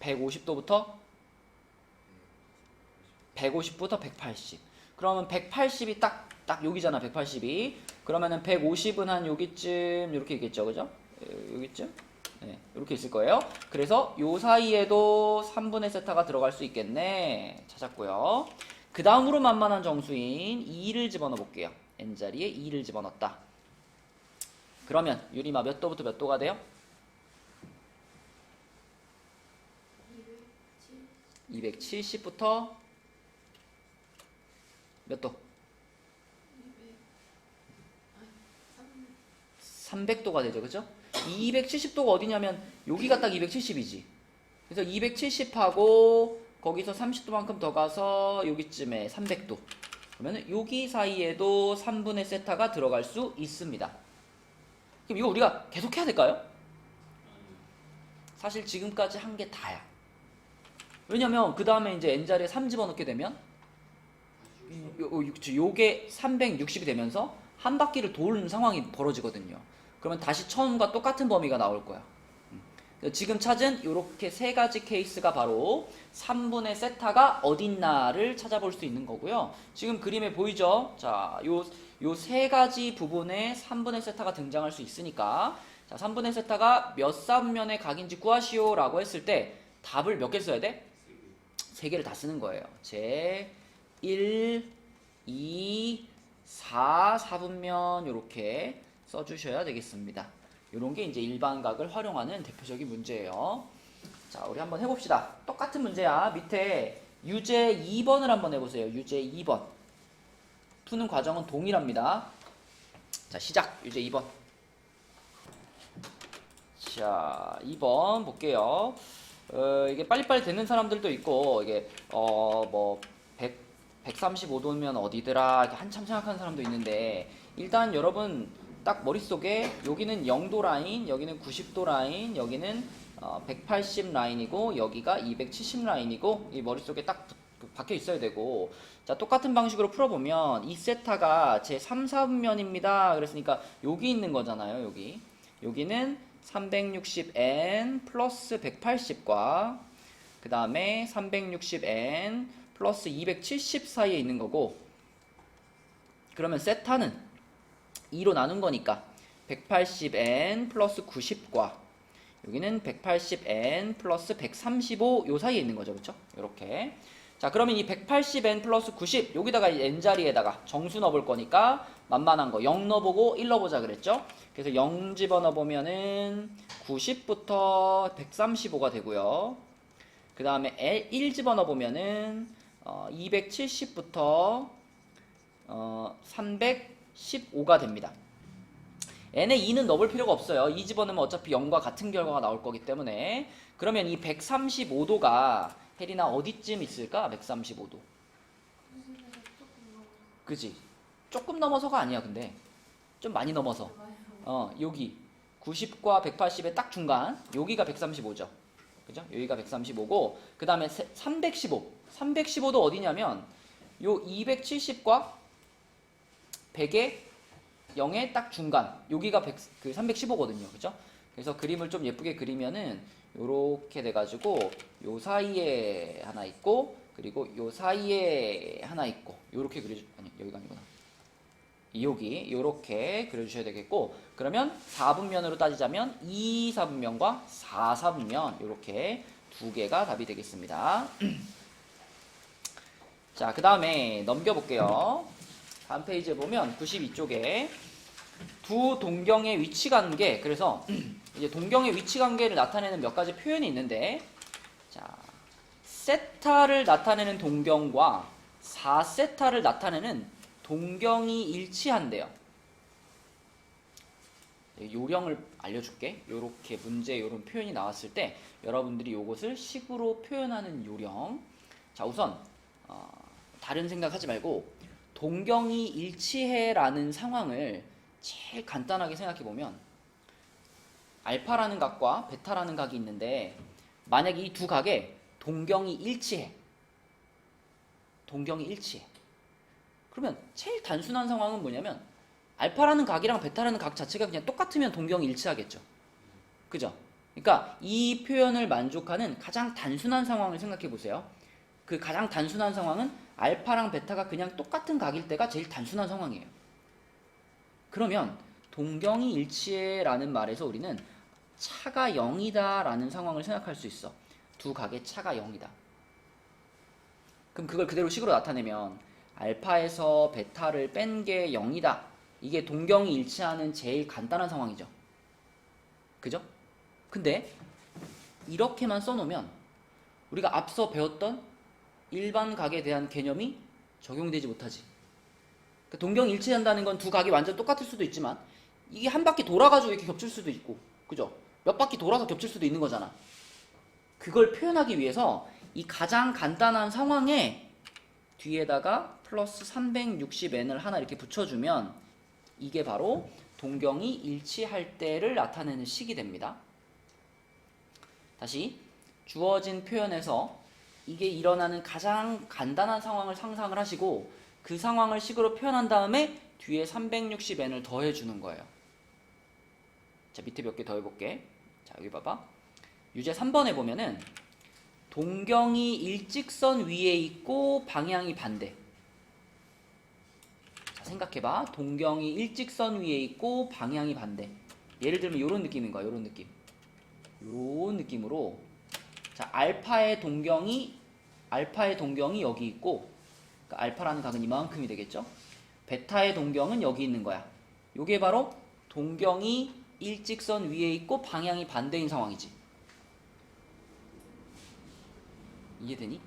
150도부터 180. 그러면 180이 딱 여기잖아. 180이. 그러면은 150은 한 여기쯤 이렇게 있겠죠, 그죠? 여기쯤. 네, 이렇게 있을 거예요. 그래서 요 사이에도 3분의 세타가 들어갈 수 있겠네. 찾았고요. 그 다음으로 만만한 정수인 2를 집어넣어 볼게요. n자리에 2를 집어넣었다. 그러면 유리마 몇 도부터 몇 도가 돼요? 270부터 몇 도? 300도가 되죠, 그죠? 270도가 어디냐면 여기가 딱 270이지. 그래서 270하고 거기서 30도만큼 더 가서 여기쯤에 300도. 그러면 여기 사이에도 3분의 세타가 들어갈 수 있습니다. 그럼 이거 우리가 계속 해야 될까요? 사실 지금까지 한 게 다야. 왜냐면 그 다음에 이제 n자리에 3 집어넣게 되면 요게 360이 되면서 한 바퀴를 도는 상황이 벌어지거든요. 그러면 다시 처음과 똑같은 범위가 나올 거야. 지금 찾은 이렇게 세 가지 케이스가 바로 3분의 세타가 어딨나를 찾아볼 수 있는 거고요. 지금 그림에 보이죠? 자, 요 세 가지 부분에 3분의 세타가 등장할 수 있으니까, 자, 3분의 세타가 몇 사분면의 각인지 구하시오 라고 했을 때 답을 몇 개 써야 돼? 세 개를 다 쓰는 거예요. 제 1, 2, 4, 4분면 이렇게 써주셔야 되겠습니다. 이런 게 이제 일반각을 활용하는 대표적인 문제예요. 자, 우리 한번 해봅시다. 똑같은 문제야. 밑에 유제 2번을 한번 해보세요. 유제 2번. 푸는 과정은 동일합니다. 자, 시작. 유제 2번. 자, 2번 볼게요. 이게 빨리빨리 되는 사람들도 있고, 이게, 135도면 어디더라, 이렇게 한참 생각하는 사람도 있는데, 일단 여러분, 딱 머릿속에 여기는 0도 라인, 여기는 90도 라인, 여기는 180 라인이고 여기가 270 라인이고 이 머릿속에 딱 박혀 있어야 되고, 자, 똑같은 방식으로 풀어보면 이 세타가 제 3, 4분면입니다. 그랬으니까 여기 있는 거잖아요. 여기는 360n 플러스 180과 그 다음에 360n 플러스 270 사이에 있는 거고, 그러면 세타는 2로 나눈 거니까 180n 플러스 90과 여기는 180n 플러스 135 요 사이에 있는 거죠. 그렇죠? 이렇게. 자, 그러면 이 180n 플러스 90 여기다가 n자리에다가 정수 넣어볼 거니까 만만한 거 0 넣어보고 1 넣어보자 그랬죠? 그래서 0 집어넣어보면은 90부터 135가 되고요. 그 다음에 1 집어넣어보면은 270부터 315가 됩니다. n에 2는 넣을 필요가 없어요. 2 집어넣으면 어차피 0과 같은 결과가 나올 거기 때문에. 그러면 이 135도가 혜린아 어디쯤 있을까? 135도. 그지? 조금 넘어서가 아니야. 근데 좀 많이 넘어서. 여기 90과 180의 딱 중간. 여기가 135죠. 그죠? 여기가 135고 그 다음에 315. 315도 어디냐면 요 270과 100의 0의 딱 중간. 여기가 315거든요. 그죠? 그래서 그림을 좀 예쁘게 그리면은 요렇게 돼가지고 요 사이에 하나 있고 그리고 요 사이에 하나 있고 요렇게 아니 여기가 아니구나. 여기 요렇게 그려주셔야 되겠고, 그러면 4분면으로 따지자면 2 4분면과 4 4분면 요렇게 두 개가 답이 되겠습니다. 자, 그 다음에 넘겨볼게요. 다음 페이지에 보면 92쪽에 두 동경의 위치 관계, 그래서 이제 동경의 위치 관계를 나타내는 몇 가지 표현이 있는데, 자, 세타를 나타내는 동경과 4세타를 나타내는 동경이 일치한대요. 요령을 알려줄게. 요렇게 문제 요런 표현이 나왔을 때 여러분들이 요것을 식으로 표현하는 요령. 자, 우선 다른 생각하지 말고 동경이 일치해라는 상황을 제일 간단하게 생각해보면, 알파라는 각과 베타라는 각이 있는데 만약에 이 두 각에 동경이 일치해. 그러면 제일 단순한 상황은 뭐냐면 알파라는 각이랑 베타라는 각 자체가 그냥 똑같으면 동경이 일치하겠죠. 그죠? 그러니까 이 표현을 만족하는 가장 단순한 상황을 생각해 보세요. 그 가장 단순한 상황은 알파랑 베타가 그냥 똑같은 각일 때가 제일 단순한 상황이에요. 그러면 동경이 일치해 라는 말에서 우리는 차가 0이다 라는 상황을 생각할 수 있어. 두 각의 차가 0이다. 그럼 그걸 그대로 식으로 나타내면 알파에서 베타를 뺀 게 0이다. 이게 동경이 일치하는 제일 간단한 상황이죠. 그죠? 근데 이렇게만 써놓으면 우리가 앞서 배웠던 일반 각에 대한 개념이 적용되지 못하지. 동경이 일치한다는 건 두 각이 완전 똑같을 수도 있지만 이게 한 바퀴 돌아가지고 이렇게 겹칠 수도 있고, 그죠? 몇 바퀴 돌아서 겹칠 수도 있는 거잖아. 그걸 표현하기 위해서 이 가장 간단한 상황에 뒤에다가 플러스 360n을 하나 이렇게 붙여주면 이게 바로 동경이 일치할 때를 나타내는 식이 됩니다. 다시 주어진 표현에서 이게 일어나는 가장 간단한 상황을 상상을 하시고 그 상황을 식으로 표현한 다음에 뒤에 360n을 더해주는 거예요. 자, 밑에 몇 개 더해볼게. 자, 여기 봐봐. 유제 3번에 보면은 동경이 일직선 위에 있고 방향이 반대. 자, 생각해봐. 동경이 일직선 위에 있고 방향이 반대. 예를 들면 이런 느낌인 거야. 이런 느낌. 이런 느낌으로 자, 알파의 동경이 여기 있고 그러니까 알파라는 각은 이만큼이 되겠죠. 베타의 동경은 여기 있는 거야. 요게 바로 동경이 일직선 위에 있고 방향이 반대인 상황이지. 이해되니?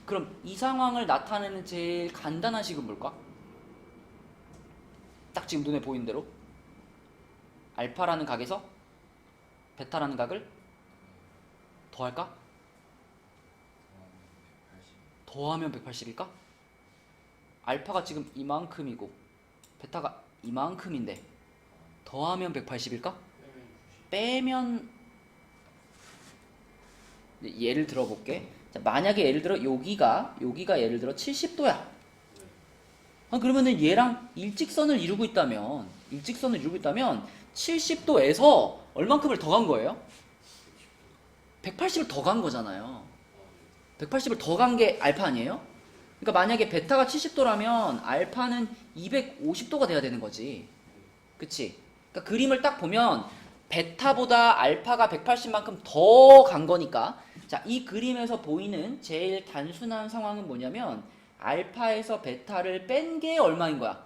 그럼 이 상황을 나타내는 제일 간단한 식은 뭘까? 딱 지금 눈에 보이는 대로 알파라는 각에서 베타라는 각을 더할까? 더하면 180일까? 알파가 지금 이만큼이고 베타가 이만큼인데 더하면 180일까? 빼면 예를 들어 볼게. 자, 만약에 예를 들어 여기가 예를 들어 70도야. 그러면은 얘랑 일직선을 이루고 있다면 70도에서 얼만큼을 더 간 거예요? 180을 더 간 거잖아요. 180을 더 간 게 알파 아니에요? 그러니까 만약에 베타가 70도라면 알파는 250도가 돼야 되는 거지. 그치? 그러니까 그림을 딱 보면 베타보다 알파가 180만큼 더 간 거니까 자, 이 그림에서 보이는 제일 단순한 상황은 뭐냐면 알파에서 베타를 뺀 게 얼마인 거야?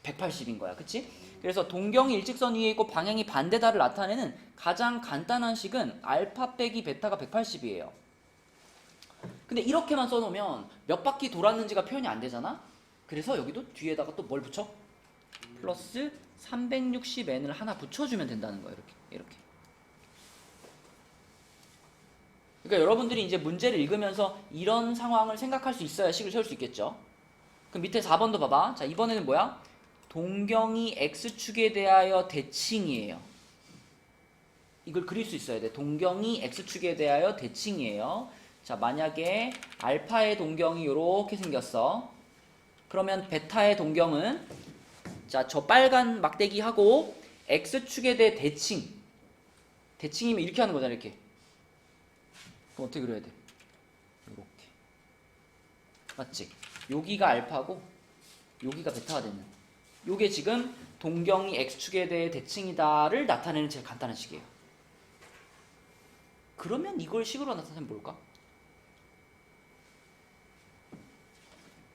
180인 거야. 그치? 그래서 동경이 일직선 위에 있고 방향이 반대다를 나타내는 가장 간단한 식은 알파 빼기 베타가 180이에요. 근데 이렇게만 써놓으면 몇 바퀴 돌았는지가 표현이 안 되잖아? 그래서 여기도 뒤에다가 또 뭘 붙여? 플러스 360n을 하나 붙여주면 된다는 거예요. 이렇게. 그러니까 여러분들이 이제 문제를 읽으면서 이런 상황을 생각할 수 있어야 식을 세울 수 있겠죠. 그럼 밑에 4번도 봐봐. 자, 이번에는 뭐야? 동경이 x축에 대하여 대칭이에요. 이걸 그릴 수 있어야 돼. 동경이 x축에 대하여 대칭이에요. 자, 만약에 알파의 동경이 이렇게 생겼어. 그러면 베타의 동경은 자, 저 빨간 막대기하고 x축에 대해 대칭이면 이렇게 하는 거잖아. 이렇게. 그럼 어떻게 그려야 돼? 이렇게. 맞지? 여기가 알파고 여기가 베타가 되는. 요게 지금 동경이 x축에 대해 대칭이다를 나타내는 제일 간단한 식이에요. 그러면 이걸 식으로 나타내면 뭘까?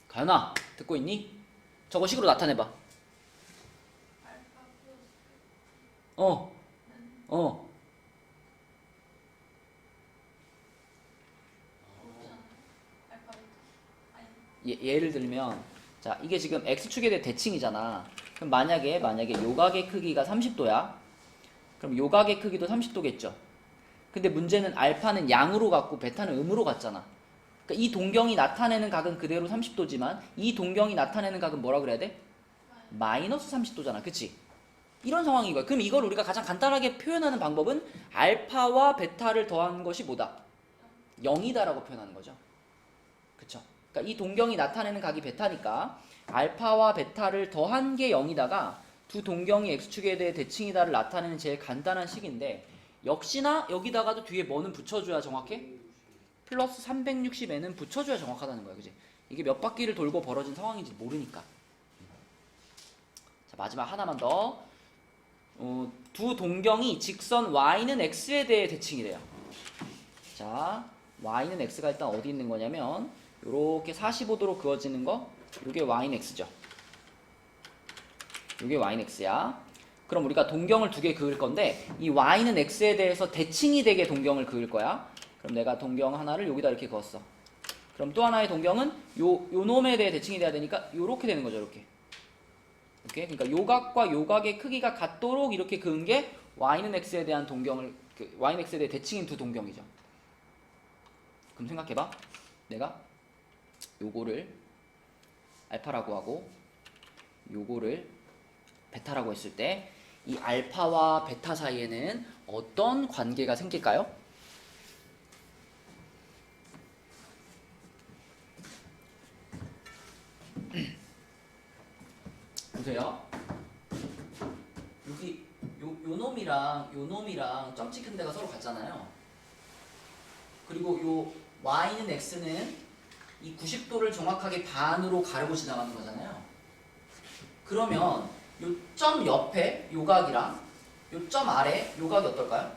가연아, 듣고 있니? 저거 식으로 나타내봐. 예를 들면 자, 이게 지금 x축에 대해 대칭이잖아. 그럼 만약에 요각의 크기가 30도야. 그럼 요각의 크기도 30도겠죠. 근데 문제는 알파는 양으로 갔고 베타는 음으로 갔잖아. 그러니까 이 동경이 나타내는 각은 그대로 30도지만 이 동경이 나타내는 각은 뭐라 그래야 돼? 마이너스 30도잖아. 그치? 이런 상황인 거야. 그럼 이걸 우리가 가장 간단하게 표현하는 방법은 알파와 베타를 더한 것이 뭐다? 0이다라고 표현하는 거죠. 그쵸? 그러니까 이 동경이 나타내는 각이 베타니까 알파와 베타를 더한 게 0이다가 두 동경이 x축에 대해 대칭이다를 나타내는 제일 간단한 식인데 역시나 여기다가도 뒤에 뭐는 붙여줘야 정확해? 플러스 360n은 붙여줘야 정확하다는 거야. 그치? 이게 몇 바퀴를 돌고 벌어진 상황인지 모르니까. 자, 마지막 하나만 더. 두 동경이 직선 y는 x에 대해 대칭이래요. 자, y는 x가 일단 어디 있는 거냐면 요렇게 45도로 그어지는 거 요게 y는 x죠. 요게 y는 x야. 그럼 우리가 동경을 두 개 그을 건데 이 y는 x에 대해서 대칭이 되게 동경을 그을 거야. 그럼 내가 동경 하나를 여기다 이렇게 그었어. 그럼 또 하나의 동경은 요 놈에 대해 대칭이 돼야 되니까 요렇게 되는 거죠. 이렇게. 오케이? 그러니까 요각과 요각의 크기가 같도록 이렇게 그은 게 y는 x에 대한 동경을 y는 x에 대해 대칭인 두 동경이죠. 그럼 생각해봐. 내가 요거를 알파라고 하고 요거를 베타라고 했을 때 이 알파와 베타 사이에는 어떤 관계가 생길까요? 보세요. 여기 요 놈이랑 점치 큰 데가 서로 같잖아요. 그리고 요 y는 x는 이 90도를 정확하게 반으로 가르고 지나가는 거잖아요. 그러면 요 점 옆에 요각이랑 요 점 아래 요각이 어떨까요?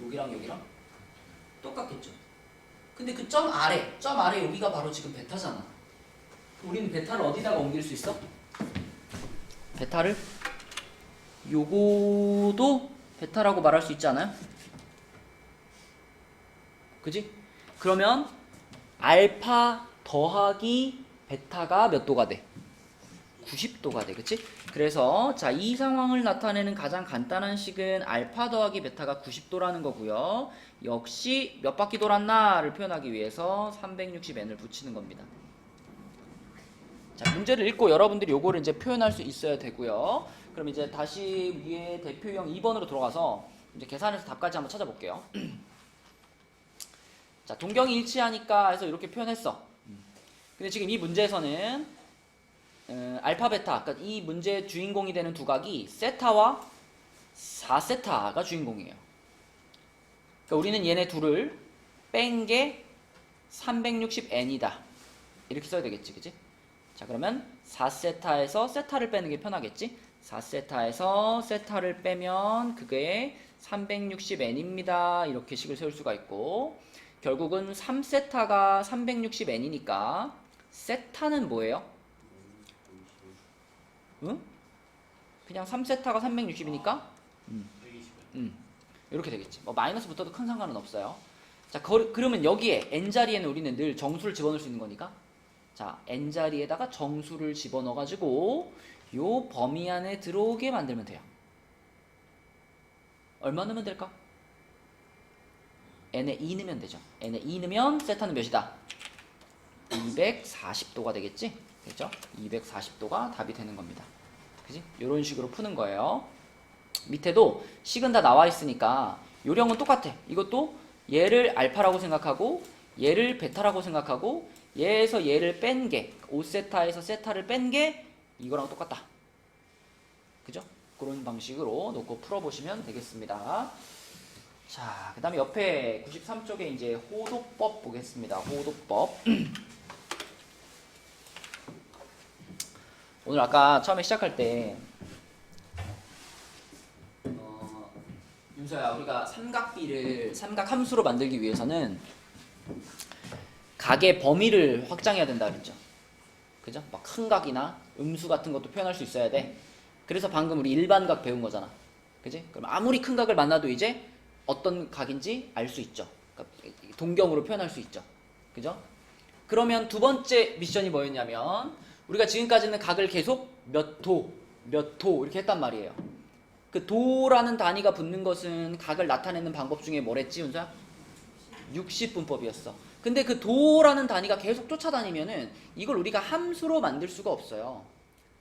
여기랑 여기랑 똑같겠죠. 근데 그 점 아래 여기가 바로 지금 베타잖아. 우리는 베타를 어디다가 옮길 수 있어? 베타를 요거도 베타라고 말할 수 있지 않아요? 그지? 그러면 알파 더하기 베타가 몇 도가 돼? 90도가 돼. 그치? 그래서 자, 이 상황을 나타내는 가장 간단한 식은 알파 더하기 베타가 90도라는 거고요. 역시 몇 바퀴 돌았나를 표현하기 위해서 360n을 붙이는 겁니다. 자, 문제를 읽고 여러분들이 요거를 이제 표현할 수 있어야 되고요. 그럼 이제 다시 위에 대표형 2번으로 들어가서 이제 계산해서 답까지 한번 찾아볼게요. 자, 동경이 일치하니까 해서 이렇게 표현했어. 근데 지금 이 문제에서는 알파 베타, 그러니까 이 문제의 주인공이 되는 두 각이 세타와 4세타가 주인공이에요. 그러니까 우리는 얘네 둘을 뺀 게 360n이다. 이렇게 써야 되겠지, 그치? 자, 그러면 4세타에서 세타를 빼는 게 편하겠지? 4세타에서 세타를 빼면 그게 360n입니다. 이렇게 식을 세울 수가 있고, 결국은 3세타가 360n이니까 세타는 뭐예요? 응? 그냥 3세타가 360이니까 이렇게 되겠지. 뭐 마이너스 붙어도 큰 상관은 없어요. 자, 그러면 여기에 n자리에는 우리는 늘 정수를 집어넣을 수 있는 거니까, 자, n자리에다가 정수를 집어넣어 가지고 요 범위 안에 들어오게 만들면 돼요. 얼마 넣으면 될까? n에 2 넣으면 되죠. n에 2 넣으면 세타는 몇이다? 240도가 되겠지? 그죠? 240도가 답이 되는 겁니다. 그지? 이런 식으로 푸는 거예요. 밑에도 식은 다 나와 있으니까 요령은 똑같아. 이것도 얘를 알파라고 생각하고 얘를 베타라고 생각하고 얘에서 얘를 뺀 게 5세타에서 세타를 뺀 게 이거랑 똑같다. 그죠? 그런 방식으로 놓고 풀어보시면 되겠습니다. 자, 그 다음에 옆에 93쪽에 이제 호도법 보겠습니다. 호도법. 오늘 아까 처음에 시작할 때 윤서야, 우리가 삼각비를 삼각 함수로 만들기 위해서는 각의 범위를 확장해야 된다 그랬죠. 그죠? 막 큰 각이나 음수 같은 것도 표현할 수 있어야 돼. 그래서 방금 우리 일반각 배운 거잖아. 그지? 그럼 아무리 큰 각을 만나도 이제 어떤 각인지 알 수 있죠. 그러니까 동경으로 표현할 수 있죠. 그죠? 그러면 두 번째 미션이 뭐였냐면, 우리가 지금까지는 각을 계속 몇 도 이렇게 했단 말이에요. 그 도라는 단위가 붙는 것은 각을 나타내는 방법 중에 뭐랬지, 윤서야? 60분법이었어. 근데 그 도라는 단위가 계속 쫓아다니면은 이걸 우리가 함수로 만들 수가 없어요.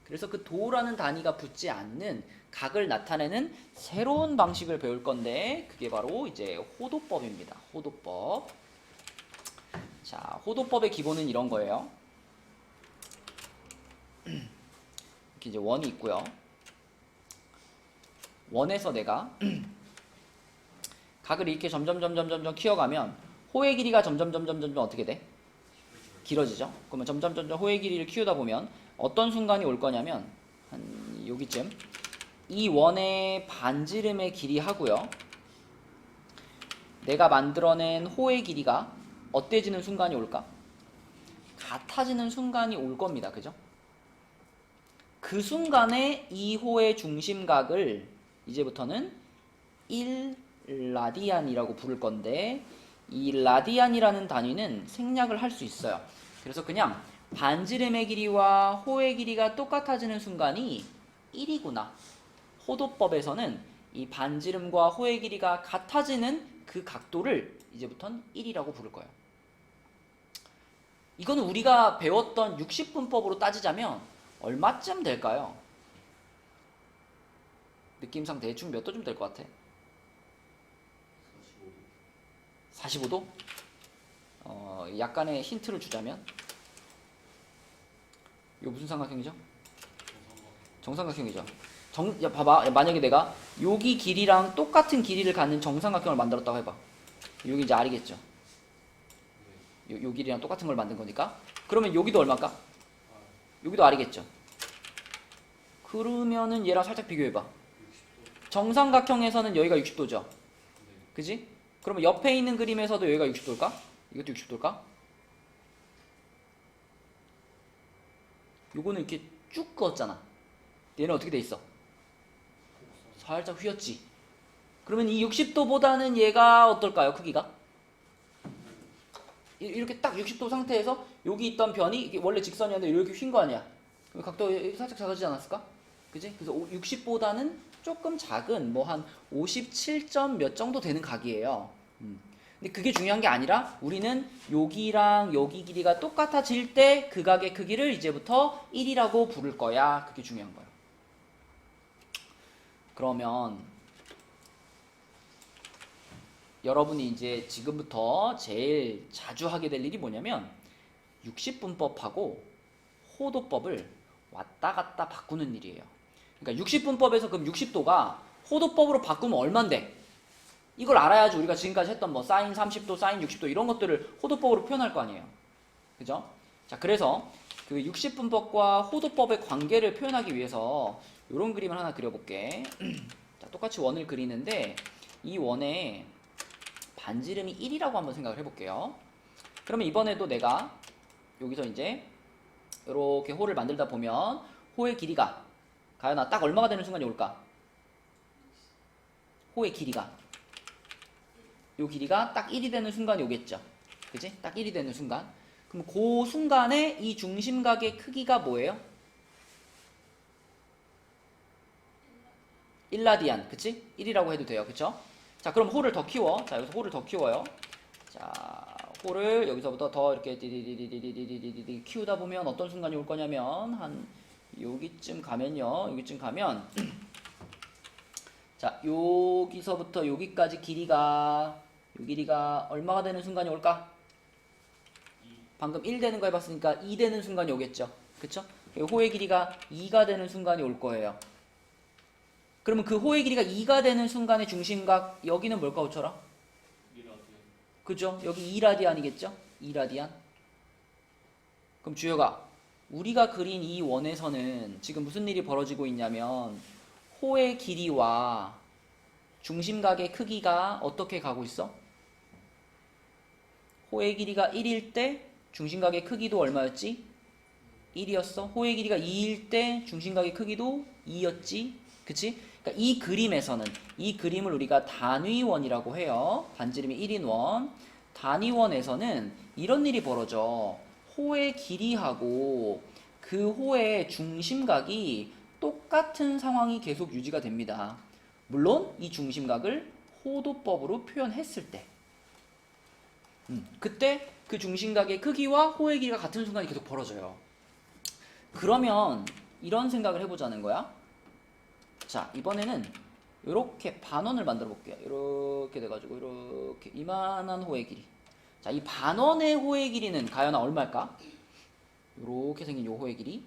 그래서 그 도라는 단위가 붙지 않는 각을 나타내는 새로운 방식을 배울 건데, 그게 바로 이제 호도법입니다. 호도법. 자, 호도법의 기본은 이런 거예요. 이렇게 이제 원이 있고요. 원에서 내가 각을 이렇게 점점 키워가면 호의 길이가 점점 어떻게 돼? 길어지죠. 그러면 점점 호의 길이를 키우다 보면 어떤 순간이 올 거냐면 한 여기쯤 이 원의 반지름의 길이 하고요, 내가 만들어낸 호의 길이가 어때지는 순간이 올까? 같아지는 순간이 올 겁니다. 그죠? 그 순간에 이 호의 중심각을 이제부터는 1라디안이라고 부를 건데, 이 라디안이라는 단위는 생략을 할 수 있어요. 그래서 그냥 반지름의 길이와 호의 길이가 똑같아지는 순간이 1이구나. 호도법에서는 이 반지름과 호의 길이가 같아지는 그 각도를 이제부터는 1이라고 부를 거예요. 이거는 우리가 배웠던 60분법으로 따지자면 얼마쯤 될까요? 느낌상 대충 몇 도쯤 될 것 같아? 45도? 약간의 힌트를 주자면 이거 무슨 삼각형이죠? 정삼각형이죠. 야, 봐봐. 만약에 내가 여기 길이랑 똑같은 길이를 갖는 정삼각형을 만들었다고 해봐. 여기 이제 R이겠죠. 요 길이랑 똑같은 걸 만든 거니까. 그러면 여기도 얼마일까? 여기도 R이겠죠. 그러면은 얘랑 살짝 비교해봐. 정삼각형에서는 여기가 60도죠. 그지? 그러면 옆에 있는 그림에서도 여기가 60도일까? 이것도 60도일까? 요거는 이렇게 쭉 그었잖아. 얘는 어떻게 돼 있어? 살짝 휘었지. 그러면 이 60도보다는 얘가 어떨까요? 크기가? 이렇게 딱 60도 상태에서 여기 있던 변이 원래 직선이었는데 이렇게 휜 거 아니야? 그럼 각도 살짝 작아지지 않았을까? 그지? 그래서 60보다는 조금 작은 뭐 한 57점 몇 정도 되는 각이에요. 근데 그게 중요한 게 아니라 우리는 여기랑 여기 길이가 똑같아질 때 그 각의 크기를 이제부터 1이라고 부를 거야. 그게 중요한 거예요. 그러면 여러분이 이제 지금부터 제일 자주 하게 될 일이 뭐냐면 60분법하고 호도법을 왔다 갔다 바꾸는 일이에요. 그러니까 60분법에서 그럼 60도가 호도법으로 바꾸면 얼만데? 이걸 알아야지 우리가 지금까지 했던 뭐 사인 30도, 사인 60도 이런 것들을 호도법으로 표현할 거 아니에요. 그죠? 자, 그래서 그 60분법과 호도법의 관계를 표현하기 위해서 이런 그림을 하나 그려볼게. 자, 똑같이 원을 그리는데 이 원에 반지름이 1이라고 한번 생각을 해볼게요. 그러면 이번에도 내가 여기서 이제 이렇게 호를 만들다 보면 호의 길이가 가연아 딱 얼마가 되는 순간이 올까? 호의 길이가 요 길이가 딱 1이 되는 순간이 오겠죠. 그지? 딱 1이 되는 순간. 그럼 그 순간에 이 중심각의 크기가 뭐예요? 1라디안. 그치? 1이라고 해도 돼요. 그쵸? 자, 그럼 호를 더 키워. 자, 여기서 호를 더 키워요. 자, 호를 여기서부터 더 이렇게 디디디디디디디디디 키우다 보면 어떤 순간이 올 거냐면 한 여기쯤 가면요. 여기쯤 가면 자, 여기서부터 여기까지 길이가 요 길이가 얼마가 되는 순간이 올까? 방금 1 되는 거 해봤으니까 2 되는 순간이 오겠죠. 그쵸? 호의 길이가 2가 되는 순간이 올 거예요. 그러면 그 호의 길이가 2가 되는 순간의 중심각 여기는 뭘까 오쳐라? 2라디안. 그죠? 여기 2라디안이겠죠? 2라디안. 그럼 주혁아, 우리가 그린 이 원에서는 지금 무슨 일이 벌어지고 있냐면 호의 길이와 중심각의 크기가 어떻게 가고 있어? 호의 길이가 1일 때 중심각의 크기도 얼마였지? 1이었어. 호의 길이가 2일 때 중심각의 크기도 2였지. 그치? 그러니까 이 그림에서는 이 그림을 우리가 단위원이라고 해요. 반지름이 1인 원. 단위원에서는 이런 일이 벌어져. 호의 길이하고 그 호의 중심각이 똑같은 상황이 계속 유지가 됩니다. 물론 이 중심각을 호도법으로 표현했을 때 그때 그 중심각의 크기와 호의 길이가 같은 순간이 계속 벌어져요. 그러면 이런 생각을 해보자는 거야. 자, 이번에는 이렇게 반원을 만들어 볼게요. 이렇게 돼가지고 이렇게 이만한 호의 길이. 자, 이 반원의 호의 길이는 가연아 얼마일까? 이렇게 생긴 요 호의 길이.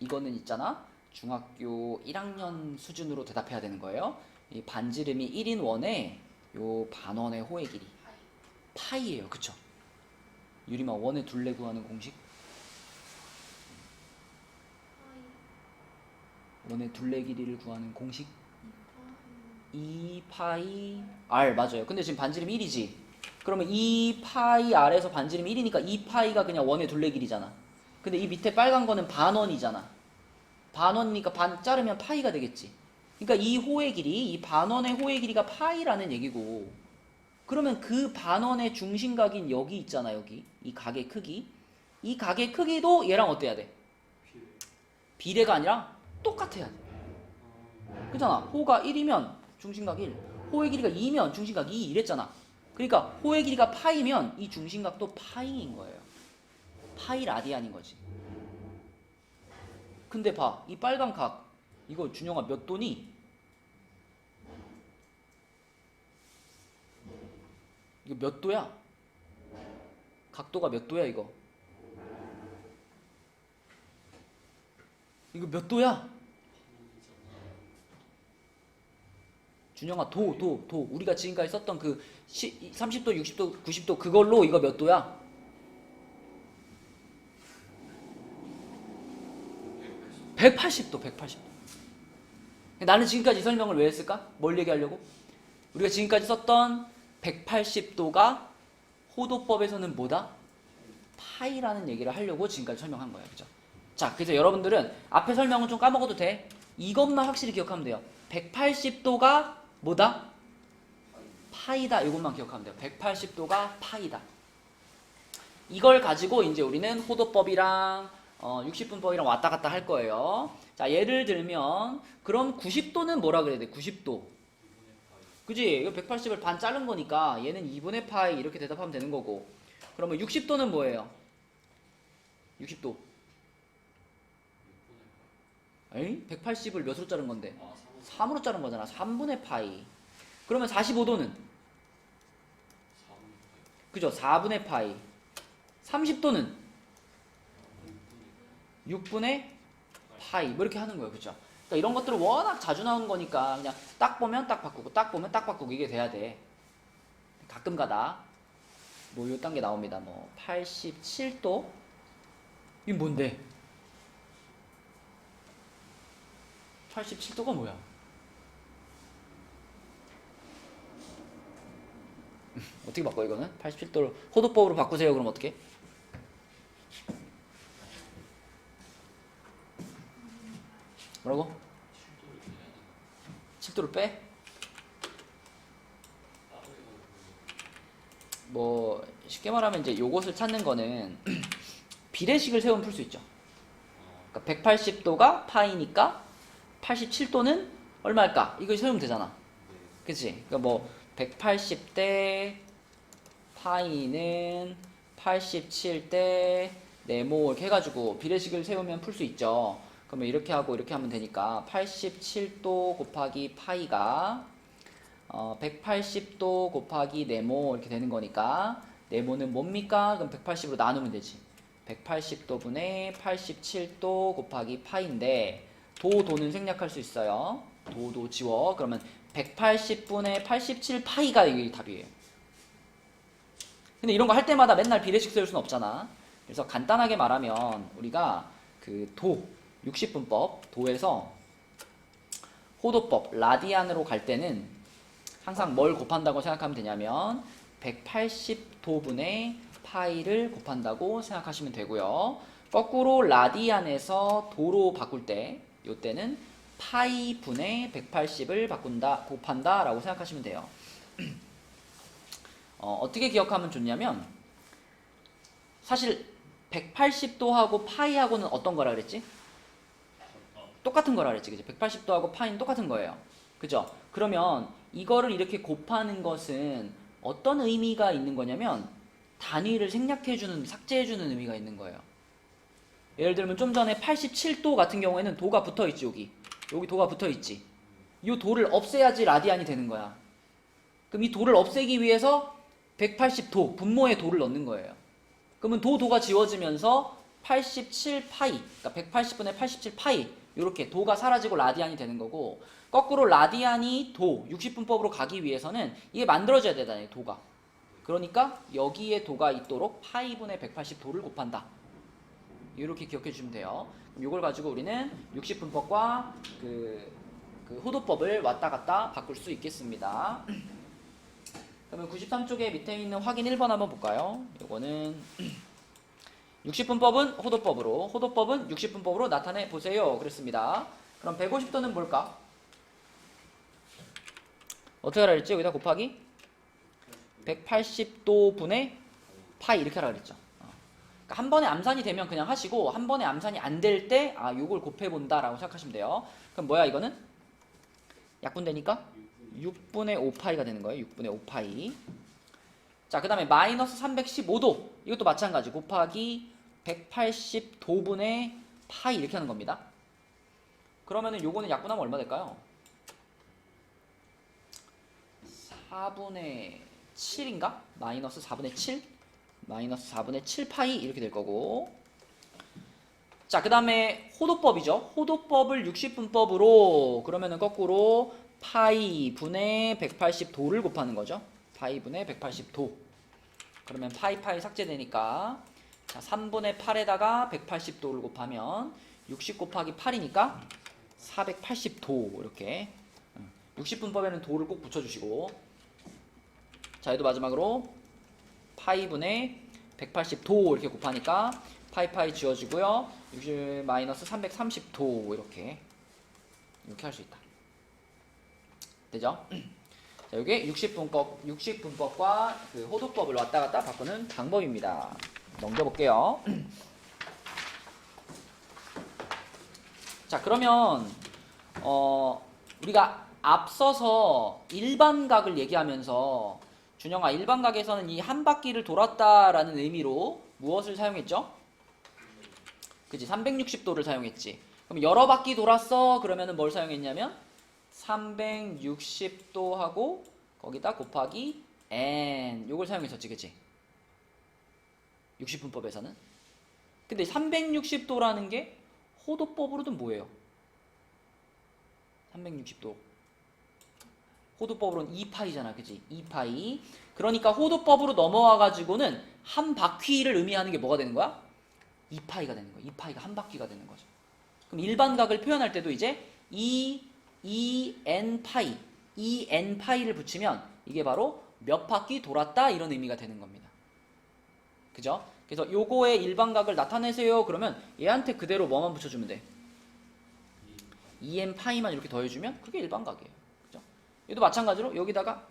이거는 있잖아. 중학교 1학년 수준으로 대답해야 되는 거예요. 이 반지름이 1인 원에 요 반원의 호의 길이 파이예요. 그쵸? 유리마 원의 둘레 구하는 공식? 원의 둘레 길이를 구하는 공식? 2파이 R 맞아요. 근데 지금 반지름 1이지. 그러면 2파이 R에서 반지름 1이니까 2파이가 그냥 원의 둘레 길이잖아. 근데 이 밑에 빨간 거는 반원이잖아. 반원이니까 반 자르면 파이가 되겠지. 그러니까 이 호의 길이, 이 반원의 호의 길이가 파이라는 얘기고, 그러면 그 반원의 중심각인 여기 있잖아, 여기. 이 각의 크기. 이 각의 크기도 얘랑 어때야 돼? 비례가 아니라 똑같아야 돼. 그잖아. 호가 1이면 중심각 1, 호의 길이가 2면 중심각 2 이랬잖아. 그러니까 호의 길이가 파이면 이 중심각도 파이인 거예요. 파이 라디안인 거지. 근데 봐, 이 빨간 각, 이거 준영아 몇 도니? 이거 몇 도야? 각도가 몇 도야 이거? 이거 몇 도야? 준영아 도 우리가 지금까지 썼던 그 30도 60도 90도 그걸로 이거 몇 도야? 180도 180도. 나는 지금까지 이 설명을 왜 했을까? 뭘 얘기하려고? 우리가 지금까지 썼던 180도가 호도법에서는 뭐다? 파이라는 얘기를 하려고 지금까지 설명한 거예요. 그죠? 자, 그래서 여러분들은 앞에 설명은 좀 까먹어도 돼. 이것만 확실히 기억하면 돼요. 180도가 뭐다? 파이다. 이것만 기억하면 돼요. 180도가 파이다. 이걸 가지고 이제 우리는 호도법이랑 60분법이랑 왔다 갔다 할 거예요. 자, 예를 들면 그럼 90도는 뭐라 그래야 돼? 90도. 그지? 이거 180을 반 자른 거니까 얘는 2분의 파이 이렇게 대답하면 되는 거고. 그러면 60도는 뭐예요? 60도. 에이? 180을 몇으로 자른 건데? 3으로 자른 거잖아. 3분의 파이. 그러면 45도는? 그죠? 4분의 파이. 30도는? 6분의 파이. 뭐 이렇게 하는 거예요. 그죠? 그러니까 이런 것들은 워낙 자주 나오는 거니까 그냥 딱 보면 딱 바꾸고 딱 보면 딱 바꾸고 이게 돼야 돼. 가끔 가다 뭐 요딴 게 나옵니다. 뭐 87도? 이게 뭔데? 87도가 뭐야? 어떻게 바꿔 이거는? 87도로 호도법으로 바꾸세요. 그럼 어떻게? 뭐라고? 7도를 빼? 뭐 쉽게 말하면 이제 요것을 찾는 거는 비례식을 세우면 풀 수 있죠. 그러니까 180도가 파이니까 87도는 얼마일까? 이걸 세우면 되잖아. 그치? 그러니까 뭐 180대 파이는 87대 네모 이렇게 해가지고 비례식을 세우면 풀 수 있죠. 그러면 이렇게 하고 이렇게 하면 되니까 87도 곱하기 파이가 180도 곱하기 네모 이렇게 되는 거니까 네모는 뭡니까? 그럼 180으로 나누면 되지. 180도분의 87도 곱하기 파이인데 도는 생략할 수 있어요. 도 지워. 그러면 180분의 87 파이가 이게 답이에요. 근데 이런 거 할 때마다 맨날 비례식 세울 수는 없잖아. 그래서 간단하게 말하면 우리가 그 60분법 도에서 호도법 라디안으로 갈 때는 항상 뭘 곱한다고 생각하면 되냐면 180도분의 파이를 곱한다고 생각하시면 되고요. 거꾸로 라디안에서 도로 바꿀 때 이때는 파이 분의 180을 곱한다 라고 생각하시면 돼요. 어떻게 기억하면 좋냐면 사실 180도하고 파이하고는 어떤 거라 그랬지? 똑같은 거라 그랬지. 그치? 180도하고 파이는 똑같은 거예요. 그죠? 그러면 이거를 이렇게 곱하는 것은 어떤 의미가 있는 거냐면 단위를 생략해주는, 삭제해주는 의미가 있는 거예요. 예를 들면 좀 전에 87도 같은 경우에는 도가 붙어있지. 여기 도가 붙어있지. 이 도를 없애야지 라디안이 되는 거야. 그럼 이 도를 없애기 위해서 180도, 분모의 도를 넣는 거예요. 그러면 도가 지워지면서 87파이, 그러니까 180분의 87파이 이렇게 도가 사라지고 라디안이 되는 거고, 거꾸로 라디안이 60분법으로 가기 위해서는 이게 만들어져야 되잖아요. 도가. 그러니까 여기에 도가 있도록 파이분의 180도를 곱한다. 이렇게 기억해 주시면 돼요. 그럼 이걸 가지고 우리는 60분법과 그 호도법을 왔다 갔다 바꿀 수 있겠습니다. 그러면 93쪽에 밑에 있는 확인 1번 한번 볼까요? 요거는 60분법은 호도법은 60분법으로 나타내 보세요. 그랬습니다. 그럼 150도는 뭘까? 어떻게 하라 그랬지? 여기다 곱하기 180도 분의 파이 이렇게 하라 그랬죠. 그러니까 한 번에 암산이 되면 그냥 하시고 한 번에 암산이 안 될 때 요걸 곱해본다 라고 생각하시면 돼요. 그럼 뭐야 이거는? 약분되니까 6분의 5파이가 되는 거예요. 6분의 5파이. 자, 그 다음에 마이너스 315도 이것도 마찬가지 곱하기 180도분의 파이 이렇게 하는 겁니다. 그러면은 요거는 약분하면 얼마 될까요? 4분의 7인가? 마이너스 4분의 7? 마이너스 4분의 7파이 이렇게 될 거고. 자, 그 다음에 호도법이죠. 호도법을 60분법으로 그러면은 거꾸로 파이 분의 180도를 곱하는 거죠. 파이 분의 180도. 그러면 파이 삭제되니까 자, 3분의 8에다가 180도를 곱하면 60 곱하기 8이니까 480도 이렇게. 60분법에는 도를 꼭 붙여주시고. 자, 얘도 마지막으로 파이 분의 180도 이렇게 곱하니까 파이 지워지고요. 60 마이너스 330도 이렇게 할 수 있다. 되죠? 자, 이게 60분법과 그 호도법을 왔다 갔다 바꾸는 방법입니다. 넘겨볼게요. 자, 그러면 우리가 앞서서 일반각을 얘기하면서 준영아, 일반각에서는 이 한 바퀴를 돌았다라는 의미로 무엇을 사용했죠? 그치, 360도를 사용했지. 그럼 여러 바퀴 돌았어 그러면은 뭘 사용했냐면 360도 하고 거기다 곱하기 n 요걸 사용했었지, 그치? 60분법에서는. 근데 360도라는 게 호도법으로는 뭐예요? 360도 호도법으로는 2파이잖아, 그치? 2파이. 그러니까 호도법으로 넘어와가지고는 한 바퀴를 의미하는 게 뭐가 되는 거야? 2파이가 되는 거야. 2파이가 한 바퀴가 되는 거죠. 그럼 일반각을 표현할 때도 이제 n파이를 붙이면 이게 바로 몇 바퀴 돌았다 이런 의미가 되는 겁니다. 그죠? 그래서 요거의 일반각을 나타내세요 그러면 얘한테 그대로 뭐만 붙여주면 돼? 2n파이만 이렇게 더해주면 그게 일반각이에요. 그죠? 얘도 마찬가지로 여기다가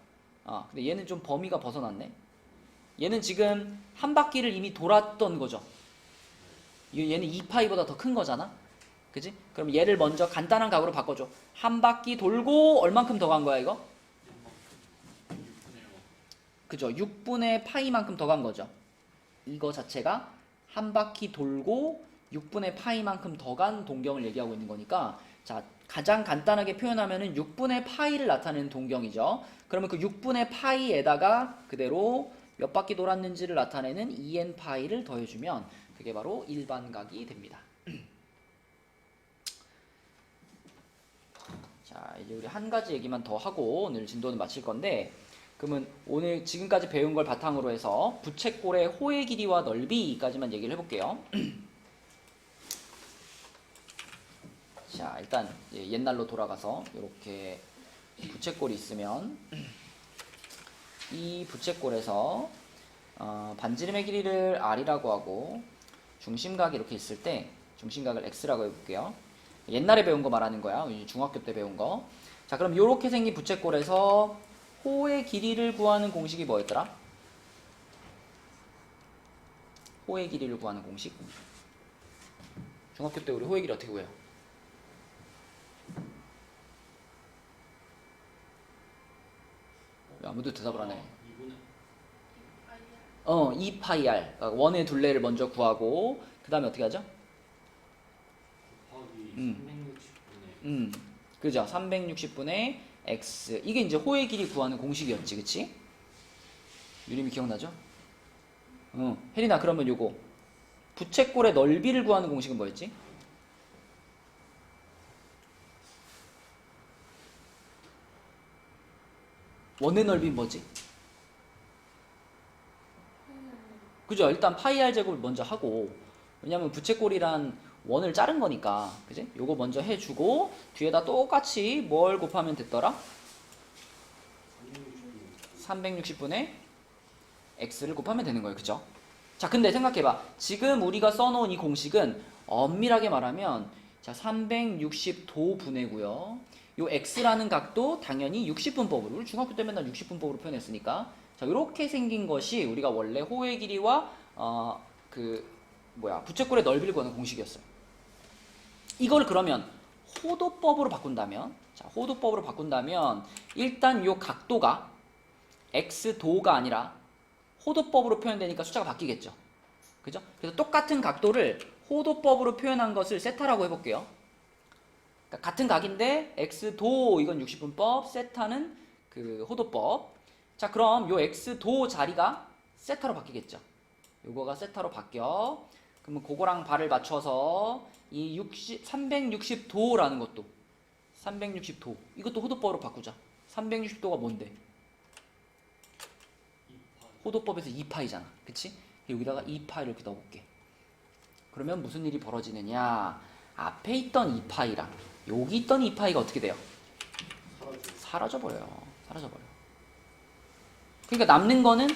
근데 얘는 좀 범위가 벗어났네. 얘는 지금 한 바퀴를 이미 돌았던 거죠. 얘는 2파이보다 더 큰 거잖아. 그지? 그럼 얘를 먼저 간단한 각으로 바꿔줘. 한 바퀴 돌고 얼만큼 더 간 거야 이거? 그죠? 6분의 파이만큼 더 간 거죠. 이거 자체가 한 바퀴 돌고 6분의 파이만큼 더 간 동경을 얘기하고 있는 거니까 자, 가장 간단하게 표현하면은 6분의 파이를 나타내는 동경이죠. 그러면 그 6분의 파이에다가 그대로 몇 바퀴 돌았는지를 나타내는 2n 파이를 더해주면 그게 바로 일반각이 됩니다. 자, 이제 우리 한 가지 얘기만 더 하고 오늘 진도는 마칠 건데, 그러면 오늘 지금까지 배운 걸 바탕으로 해서 부채꼴의 호의 길이와 넓이까지만 얘기를 해볼게요. 자, 일단 옛날로 돌아가서 이렇게 부채꼴이 있으면 이 부채꼴에서 반지름의 길이를 r이라고 하고 중심각이 이렇게 있을 때 중심각을 x라고 해볼게요. 옛날에 배운 거 말하는 거야. 중학교 때 배운 거. 자, 그럼 이렇게 생긴 부채꼴에서 호의 길이를 구하는 공식이 뭐였더라? 호의 길이를 구하는 공식. 중학교 때 우리 호의 길이 어떻게 구해요? 왜 아무도 대답을 안 해? 2파이r. 그러니까 원의 둘레를 먼저 구하고 그 다음에 어떻게 하죠? 그죠? 360분의 x. 이게 이제 호의 길이 구하는 공식이었지, 그치? 유림이 기억나죠? 혜린아, 그러면 요거 부채꼴의 넓이를 구하는 공식은 뭐였지? 원의 넓이는 뭐지? 그죠? 일단 파이 r 제곱을 먼저 하고, 왜냐면 부채꼴이란 원을 자른 거니까, 그지? 요거 먼저 해주고 뒤에다 똑같이 뭘 곱하면 됐더라? 360분의 x를 곱하면 되는 거예요, 그죠? 자, 근데 생각해봐. 지금 우리가 써놓은 이 공식은 엄밀하게 말하면 자 360도 분의고요. 요 x라는 각도 당연히 60분법으로, 우리 중학교 때 맨날 60분법으로 표현했으니까, 자, 이렇게 생긴 것이 우리가 원래 호의 길이와 부채꼴의 넓이를 구하는 공식이었어요. 이걸 그러면 호도법으로 바꾼다면, 자, 호도법으로 바꾼다면 일단 요 각도가 x도가 아니라 호도법으로 표현되니까 숫자가 바뀌겠죠. 그죠? 그래서 똑같은 각도를 호도법으로 표현한 것을 세타라고 해볼게요. 그러니까 같은 각인데 x도 이건 60분법, 세타는 그 호도법. 자, 그럼 요 x도 자리가 세타로 바뀌겠죠. 요거가 세타로 바뀌어. 그러면 그거랑 발을 맞춰서 이 360도라는 것도 360도 이것도 호도법으로 바꾸자. 360도가 뭔데? 호도법에서 2파이잖아. 그치? 여기다가 2파이를 이렇게 넣어볼게. 그러면 무슨 일이 벌어지느냐? 앞에 있던 2파이랑 여기 있던 2파이가 어떻게 돼요? 사라져버려요. 사라져버려. 그러니까 남는 거는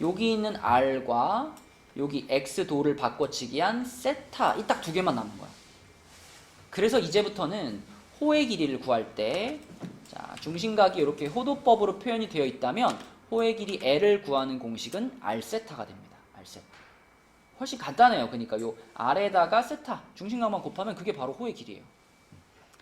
여기 있는 r과 여기 x도를 바꿔치기한 세타 이 딱 두 개만 남은 거야. 그래서 이제부터는 호의 길이를 구할 때, 자, 중심각이 이렇게 호도법으로 표현이 되어 있다면 호의 길이 L을 구하는 공식은 R세타가 됩니다. R세타. 훨씬 간단해요. 그러니까 요 R에다가 세타, 중심각만 곱하면 그게 바로 호의 길이에요.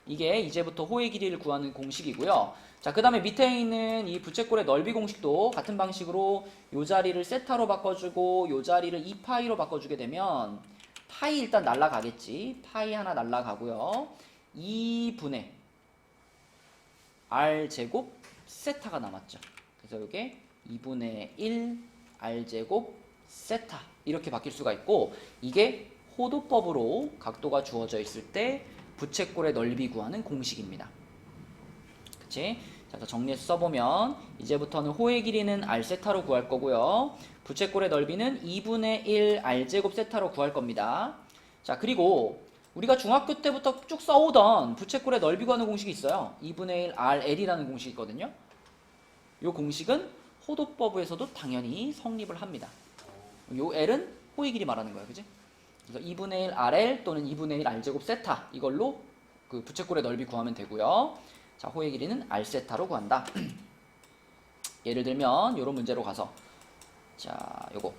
이게 이제부터 호의 길이를 구하는 공식이고요. 자, 그 다음에 밑에 있는 이 부채꼴의 넓이 공식도 같은 방식으로 요 자리를 세타로 바꿔주고 요 자리를 2파이로 바꿔주게 되면 파이 일단 날라가겠지. 파이 하나 날라가고요. 2분의 R제곱 세타가 남았죠. 그래서 이게 2분의 1 R제곱 세타 이렇게 바뀔 수가 있고, 이게 호도법으로 각도가 주어져 있을 때 부채꼴의 넓이 구하는 공식입니다. 그치? 자, 정리해서 써보면 이제부터는 호의 길이는 R세타로 구할 거고요. 부채꼴의 넓이는 2분의 1 R제곱 세타로 구할 겁니다. 자, 그리고 우리가 중학교 때부터 쭉 써오던 부채꼴의 넓이 구하는 공식이 있어요. 2분의 1 RL이라는 공식이 있거든요. 이 공식은 호도법에서도 당연히 성립을 합니다. 요 L은 호의 길이 말하는 거예요. 그지? 그래서 2분의 1 RL 또는 2분의 1 R제곱 세타 이걸로 그 부채꼴의 넓이 구하면 되고요. 자, 호의 길이는 R세타로 구한다. 예를 들면 요런 문제로 가서, 자, 요거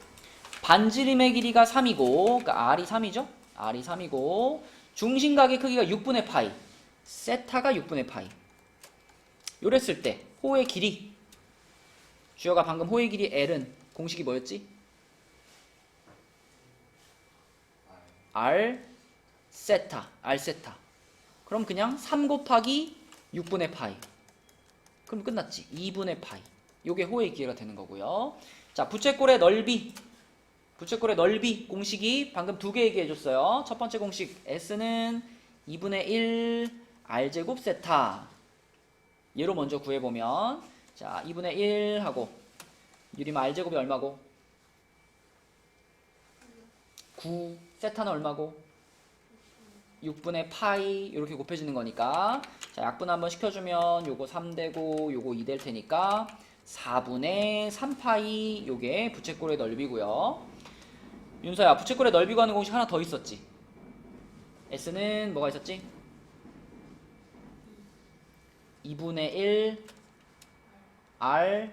반지름의 길이가 3이고, 그러니까 R이 3이죠? R이 3이고 중심각의 크기가 6분의 파이, 세타가 6분의 파이. 요랬을 때 호의 길이, 주어가 방금 호의 길이 L은 공식이 뭐였지? R 세타, R 세타. 그럼 그냥 3 곱하기 6분의 파이. 그럼 끝났지. 2분의 파이. 요게 호의 길이가 되는 거고요. 자, 부채꼴의 넓이. 부채꼴의 넓이 공식이 방금 두 개 얘기해 줬어요. 첫 번째 공식 S는 2분의 1 R제곱 세타. 얘로 먼저 구해보면, 자, 2분의 1 하고 유리면 R제곱이 얼마고? 9. 세타는 얼마고? 6분의 파이. 이렇게 곱해지는 거니까, 자, 약분 한번 시켜주면 요거 3되고 요거 2 될 테니까 4분의 3파이. 요게 부채꼴의 넓이고요. 윤서야, 부채꼴의 넓이 구하는 공식 하나 더 있었지? S는 뭐가 있었지? 2분의 1 R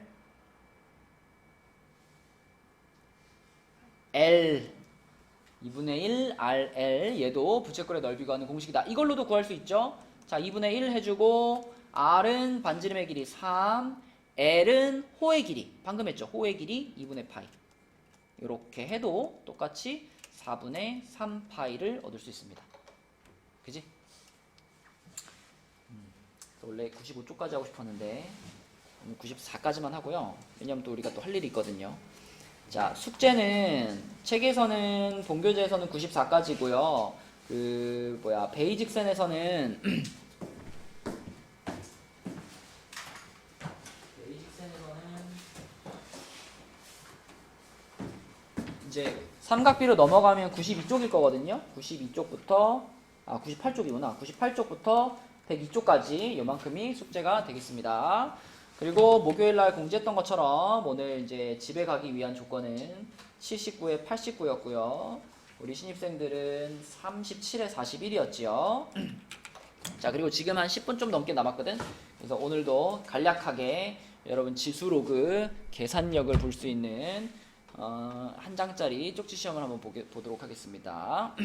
L 2분의 1 RL. 얘도 부채꼴의 넓이 구하는 공식이다. 이걸로도 구할 수 있죠. 자, 2분의 1 해주고 R은 반지름의 길이 3, L은 호의 길이, 방금 했죠. 호의 길이 2분의 파이. 이렇게 해도 똑같이 4분의 3파이를 얻을 수 있습니다. 그지? 원래 95쪽까지 하고 싶었는데 94까지만 하고요. 왜냐면 또 우리가 또 할 일이 있거든요. 자, 숙제는 책에서는 본교재에서는 94까지고요. 베이직센에서는 이제 삼각비로 넘어가면 92쪽일 거거든요. 92쪽부터 98쪽이구나. 98쪽부터 102쪽까지 요만큼이 숙제가 되겠습니다. 그리고 목요일날 공지했던 것처럼 오늘 이제 집에 가기 위한 조건은 79에 89였고요. 우리 신입생들은 37에 41이었지요. 자, 그리고 지금 한 10분 좀 넘게 남았거든. 그래서 오늘도 간략하게 여러분 지수로그 계산력을 볼 수 있는 한 장짜리 쪽지 시험을 한번 보도록 하겠습니다.